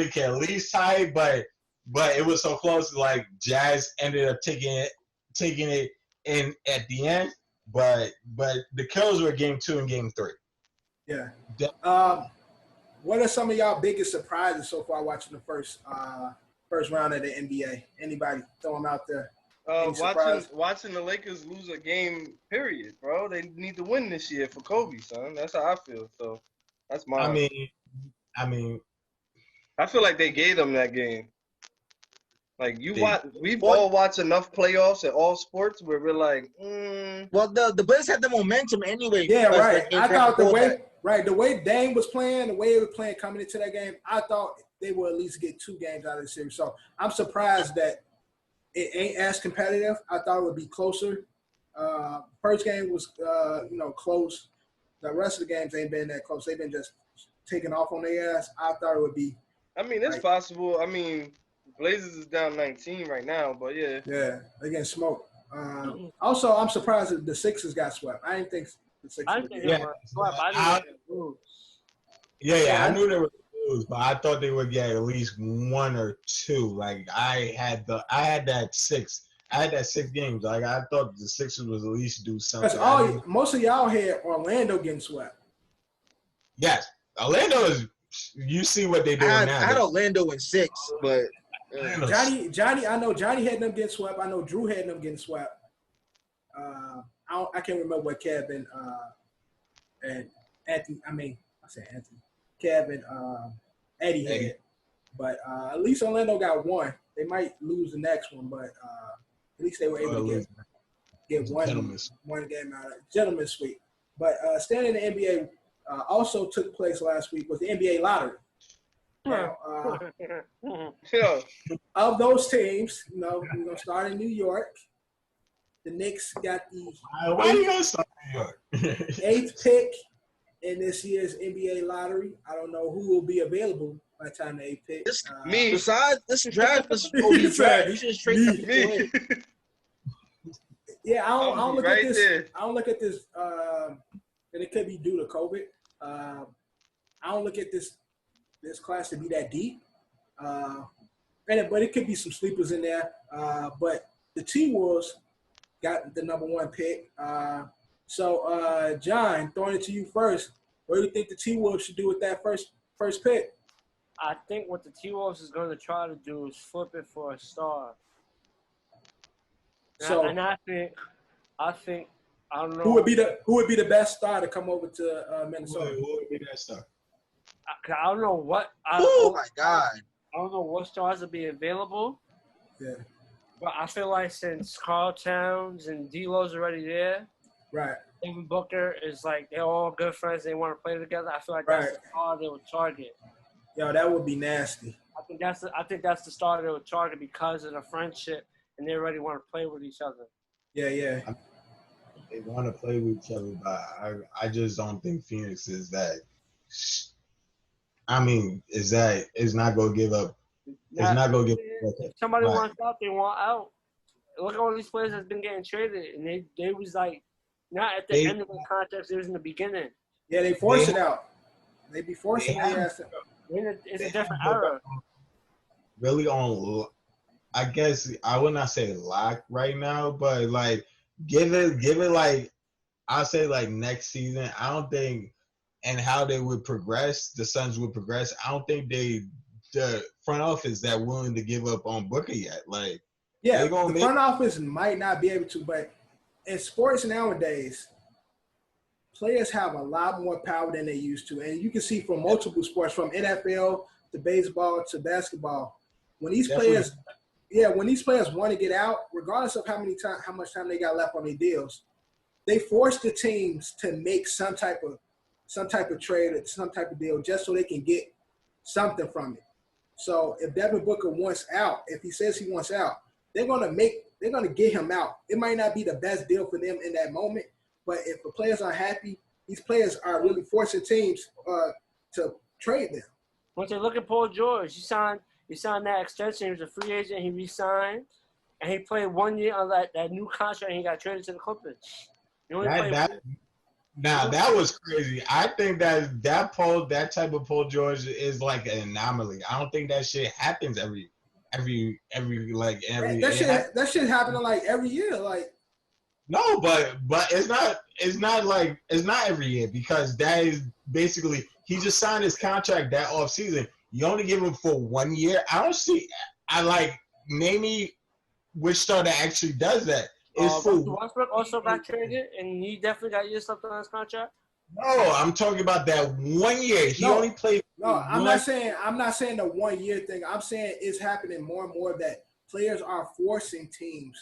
S4: could at least tie it, but it was so close. Like Jazz ended up taking it in at the end. But the kills were game 2 and game 3.
S1: Yeah. What are some of y'all biggest surprises so far watching the first round of the NBA? Anybody throw them out there?
S3: Watching the Lakers lose a game, period, bro. They need to win this year for Kobe, son. That's how I feel. So that's my.
S4: I mean,
S3: I feel like they gave them that game. Like we've all watched enough playoffs at all sports where we're like,
S5: Well, the Blazers had the momentum anyway.
S1: Yeah, right. I thought the way Dame was playing, the way he was playing coming into that game, I thought they would at least get 2 games out of the series. So I'm surprised that it ain't as competitive. I thought it would be closer. First game was, close. The rest of the games ain't been that close. They've been just taking off on their ass. I thought it would be.
S3: I mean, it's possible. I mean, Blazers is down 19 right now, but yeah.
S1: Yeah, they getting smoked. Also, I'm surprised that the Sixers got swept. I didn't think the Sixers would get swept.
S2: I
S4: knew they were lose, but I thought they would get at least 1 or 2. Like I had that 6. I had that 6 games. Like I thought the Sixers would at least do something.
S1: Most of y'all had Orlando getting swept.
S4: Yes, Orlando is. You see what they doing now.
S5: I had Orlando in 6, but
S1: Johnny. I know Johnny had them getting swept. I know Drew had them getting swept. I can't remember what Kevin and Anthony. Kevin, Eddie had. But at least Orlando got 1. They might lose the next one, but at least they were able to get one game out of it. Gentleman's sweep. But staying in the NBA also took place last week was the NBA lottery. Now, of those teams, we're going to start in New York. The Knicks got the
S4: why are you going to start in New York?
S1: 8th pick in this year's NBA lottery. I don't know who will be available by the time the 8th pick.
S3: Me.
S5: Besides, this draft is OB draft. You should just trade that
S3: Me.
S5: away.
S1: Yeah, I don't look
S3: right
S1: at this.
S3: there.
S1: I don't look at this. And it could be due to COVID. I don't look at this class to be that deep. But it could be some sleepers in there. But the T-Wolves got the number 1 pick. So, John, throwing it to you first. What do you think the T-Wolves should do with that first pick?
S2: I think what the T-Wolves is going to try to do is flip it for a star.
S1: So,
S2: and I think, I don't know.
S1: Who would be the best star to come over to Minnesota?
S4: Who would be that star?
S2: I don't know what.
S5: Oh my God!
S2: I don't know what stars will be available.
S1: Yeah.
S2: But I feel like since Carl Towns and D'Lo's already there,
S1: Right.
S2: Devin Booker is like they're all good friends. They want to play together. I feel like that's the star they would target.
S1: Yo, that would be nasty.
S2: I think that's the star they would target because of the friendship and they already want to play with each other.
S1: Yeah.
S4: They want to play with each other, but I just don't think Phoenix is that. I mean, is not going to give up. It's not going to give up.
S2: If somebody wants out, they want out. Look at all these players that's been getting traded, and they was like not at the end of the contracts. It was in the beginning.
S1: Yeah, they force it out. They be forcing their ass out.
S2: It's a different era.
S4: Really on, I guess I would not say lock right now, but like give it like I'll say like next season. I don't think, and how they would progress, the Suns would progress. I don't think the front office that willing to give up on Booker yet. Like,
S1: yeah, the front office might not be able to, but in sports nowadays, players have a lot more power than they used to, and you can see from multiple sports, from NFL to baseball to basketball, when these players want to get out, regardless of how much time they got left on their deals, they force the teams to make some type of trade or some type of deal just so they can get something from it. So if Devin Booker wants out, if he says he wants out, they're gonna get him out. It might not be the best deal for them in that moment, but if the players are happy, these players are really forcing teams to trade them.
S2: Once they look at Paul George, he signed that extension. He was a free agent. He re-signed, and he played 1 year on that new contract, and he got traded to the Clippers.
S4: That was crazy. I think that type of Paul George is like an anomaly. I don't think that shit happens every
S1: that shit happening like every year. Like
S4: no, but it's not every year because that is basically he just signed his contract that off season. You only give him for 1 year. Name me which star that actually does that.
S2: Westbrook also got traded, and he definitely got years left on his contract.
S4: No, I'm talking about that 1 year. He only played.
S1: No, I'm not saying the 1 year thing. I'm saying it's happening more and more that players are forcing teams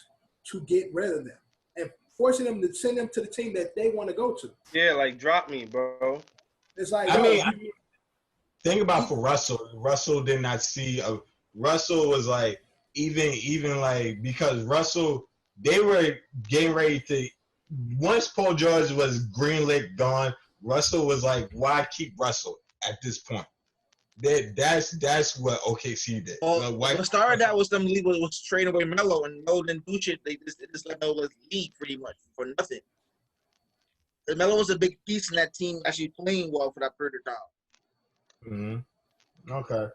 S1: to get rid of them and forcing them to send them to the team that they want to go to.
S3: Yeah, like drop me, bro.
S1: It's like
S4: think about for Russell. Russell did not see Russell was like even like because Russell. They were getting ready to – once Paul George was greenlit, gone, Russell was like, why keep Russell at this point? That's what OKC did.
S5: The star of that was them was trading away Melo, and Melo didn't do shit. They just let Melo leave pretty much for nothing. And Melo was a big piece in that team actually playing well for that period of time.
S4: Mm-hmm. Okay.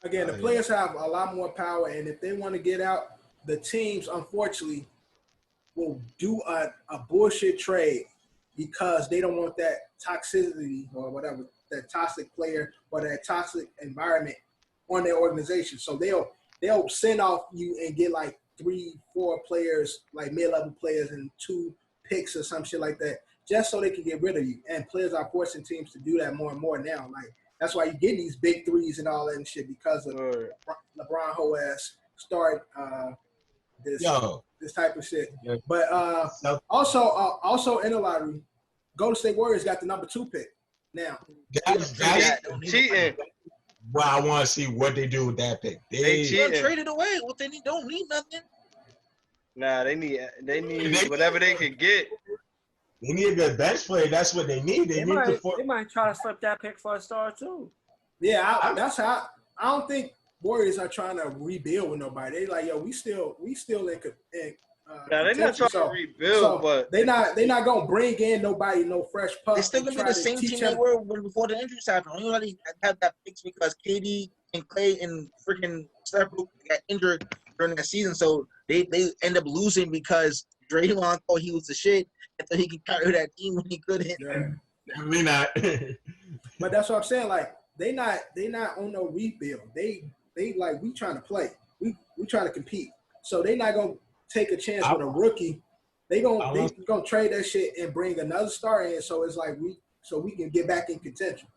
S1: Again, the players have a lot more power, and if they want to get out, the teams, unfortunately – will do a bullshit trade because they don't want that toxicity or whatever, that toxic player or that toxic environment on their organization. So they'll send off you and get like 3-4 players, like mid-level players and 2 picks or some shit like that, just so they can get rid of you. And players are forcing teams to do that more and more now. Like that's why you get these big threes and all that and shit because of LeBron whole ass start this type of shit. Yeah. But also in the lottery, Golden State Warriors got the number 2 pick. Now
S4: that's
S3: cheating.
S4: Well, I want to see what they do with that pick.
S5: They traded away. What they need don't need nothing.
S3: Nah, they need whatever they can get.
S4: They need a good bench player. That's what they need. They
S2: might try to flip that pick for a star too.
S1: Yeah, that's how I don't think Warriors are trying to rebuild with nobody. They like, yo, we still in
S3: Now they're not trying to rebuild, but
S1: they not gonna bring in nobody, no fresh pup.
S5: They're still gonna be the same team they were before the injuries happened. Only have that fix because KD and Clay and freaking Steph got injured during that season, so they end up losing because Draymond thought he was the shit and thought he could carry that team when he couldn't.
S1: Yeah.
S4: Definitely not.
S1: But that's what I'm saying. Like they not on no rebuild. They like we trying to play. We trying to compete. So they not gonna take a chance with a rookie. They gonna trade that shit and bring another star in. So it's like we can get back in contention.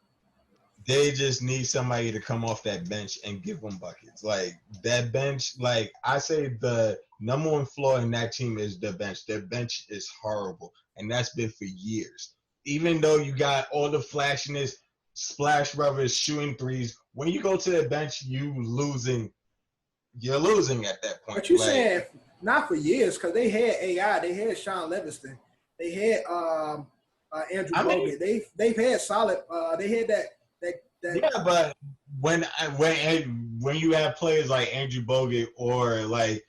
S4: They just need somebody to come off that bench and give them buckets. Like that bench, like I say, the number one flaw in that team is the bench. Their bench is horrible, and that's been for years. Even though you got all the flashiness, Splash Brothers shooting threes, when you go to the bench, you're losing at that point.
S1: But you saying not for years because they had AI, they had Sean Livingston, they had Andrew Bogut. They've had solid. They had that.
S4: Yeah, but when you have players like Andrew Bogut or like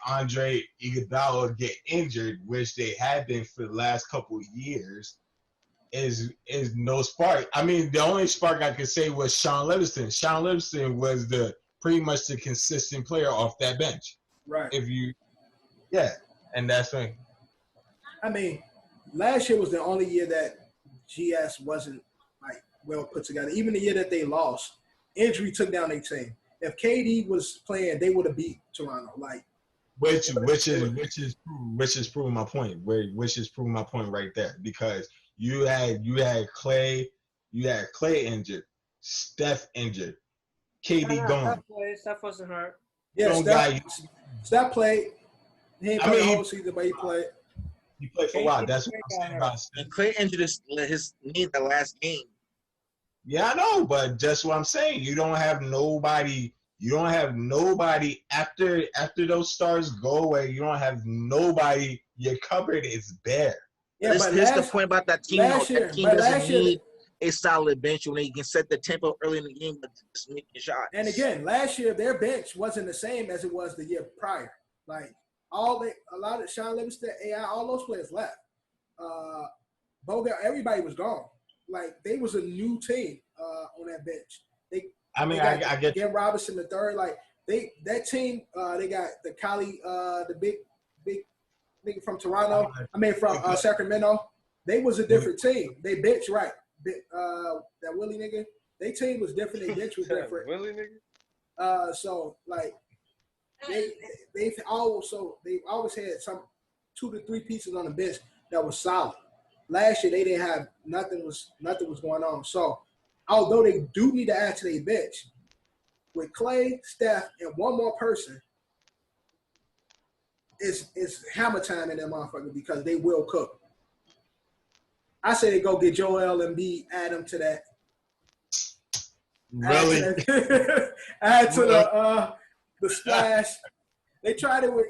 S4: Andre Iguodala get injured, which they have been for the last couple of years, is no spark. I mean, the only spark I could say was Sean Livingston. Sean Livingston was pretty much the consistent player off that bench.
S1: Right.
S4: And that's when.
S1: I mean, last year was the only year that GS wasn't like well put together. Even the year that they lost, injury took down their team. If KD was playing, they would have beat Toronto. Like,
S4: which is proving my point. Which is proving my point right there because you had Clay injured, Steph injured, KD gone.
S2: Steph wasn't hurt.
S1: Yeah, Steph played. He ain't played the whole season, but he played.
S4: He played for a while. That's what I'm saying about Steph.
S5: And Clay injured his knee in the last game.
S4: Yeah, I know, but just what I'm saying. You don't have nobody after those stars go away. You don't have nobody. Your cupboard is bare.
S1: Yeah,
S5: but here's the point about that team. That team doesn't need a solid bench when they can set the tempo early in the game, but just make your shots.
S1: And again, last year their bench wasn't the same as it was the year prior. Like a lot of Sean Livingston, AI, all those players left. Bogut, everybody was gone. Like they was a new team on that bench. I get Ken Robinson the third. Like that team, they got the Cali, the big nigga from Toronto. From Sacramento. They was a different team. They bench right. That Willie nigga. They team was different. Their bench was different.
S3: Willie nigga.
S1: So like they've always had some 2 to 3 pieces on the bench that was solid. Last year they didn't have nothing was going on. So although they do need to add to their bench, with Clay, Steph, and one more person, it's hammer time in that motherfucker because they will cook. I say they go get Joel Embiid, add him to that.
S4: Really?
S1: Add to the splash. They tried it with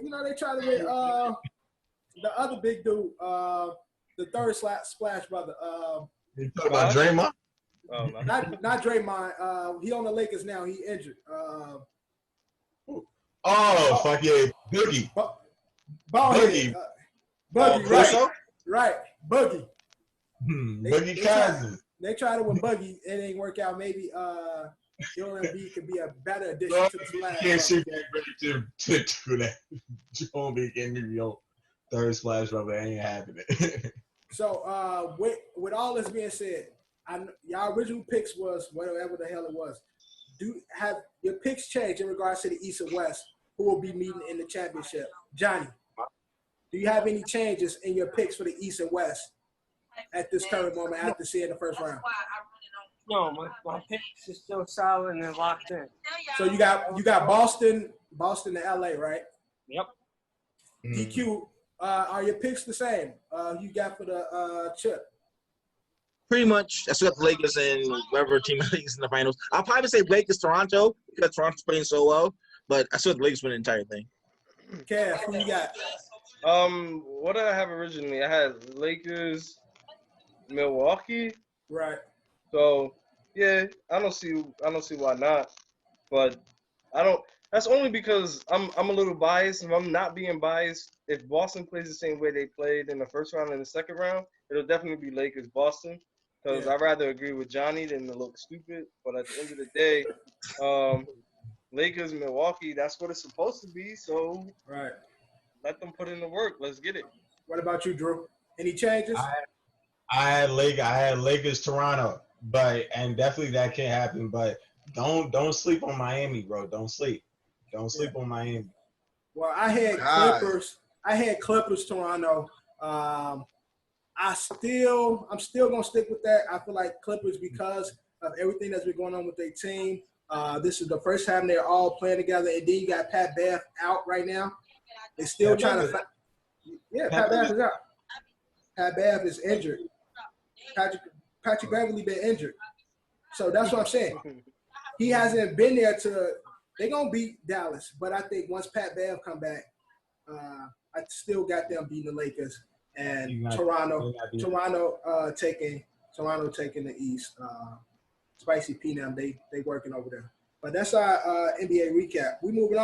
S1: the other big dude, the third splash brother.
S4: You talking about Draymond?
S3: Oh, no.
S1: Not Draymond. He on the Lakers now. He injured.
S4: Fuck yeah, Boogie.
S1: Boogie. Boogie, right. Boogie.
S4: Boogie Cousins.
S1: They tried it with Boogie. It ain't work out. Maybe Joel Embiid could be a better addition to the splash.
S4: Can't shoot that great to do that. Joel Embiid can't give you third splash rubber. Ain't happening.
S1: So with all this being said, y'all original picks was whatever the hell it was. Do have your picks changed in regards to the East and West? Who will be meeting in the championship? Johnny, do you have any changes in your picks for the East and West at this current moment after seeing the first round?
S2: No, my picks is still solid and locked in.
S1: So you got Boston to LA, right?
S2: Yep.
S1: DQ, are your picks the same? You got for the chip?
S5: Pretty much. I still got the Lakers and whoever team is in the finals. I'll probably say Lakers Toronto because Toronto's playing so well, but I still have the Lakers win the entire thing.
S1: Kev, who you got?
S3: What did I have originally? I had Lakers, Milwaukee.
S1: Right.
S3: So yeah, I don't see why not. But I don't. That's only because I'm a little biased. If I'm not being biased, if Boston plays the same way they played in the first round and the second round, it'll definitely be Lakers Boston. Because
S1: Yeah.
S3: I'd rather agree with Johnny than to look stupid. But at the end of the day, Lakers Milwaukee, that's what it's supposed to be. So
S1: Right.
S3: let them put in the work. Let's get it.
S1: What about you, Drew? Any changes?
S4: I had Lakers Toronto, and definitely that can happen. But don't sleep on Miami, bro. Don't sleep on Miami.
S1: Well, I had
S5: God.
S1: Clippers. I had Clippers Toronto. I'm still gonna stick with that. I feel like Clippers because of everything that's been going on with their team. This is the first time they're all playing together, and then you got Pat Bev out right now. They're still trying to find. Yeah, Pat Bev is out. Pat Bev is injured. Patrick Beverly been injured, so that's what I'm saying. He hasn't been there to. They're gonna beat Dallas, but I think once Pat Bev come back, I still got them beating the Lakers and Toronto taking the East. Spicy P&M, they working over there. But that's our NBA recap. We moving on.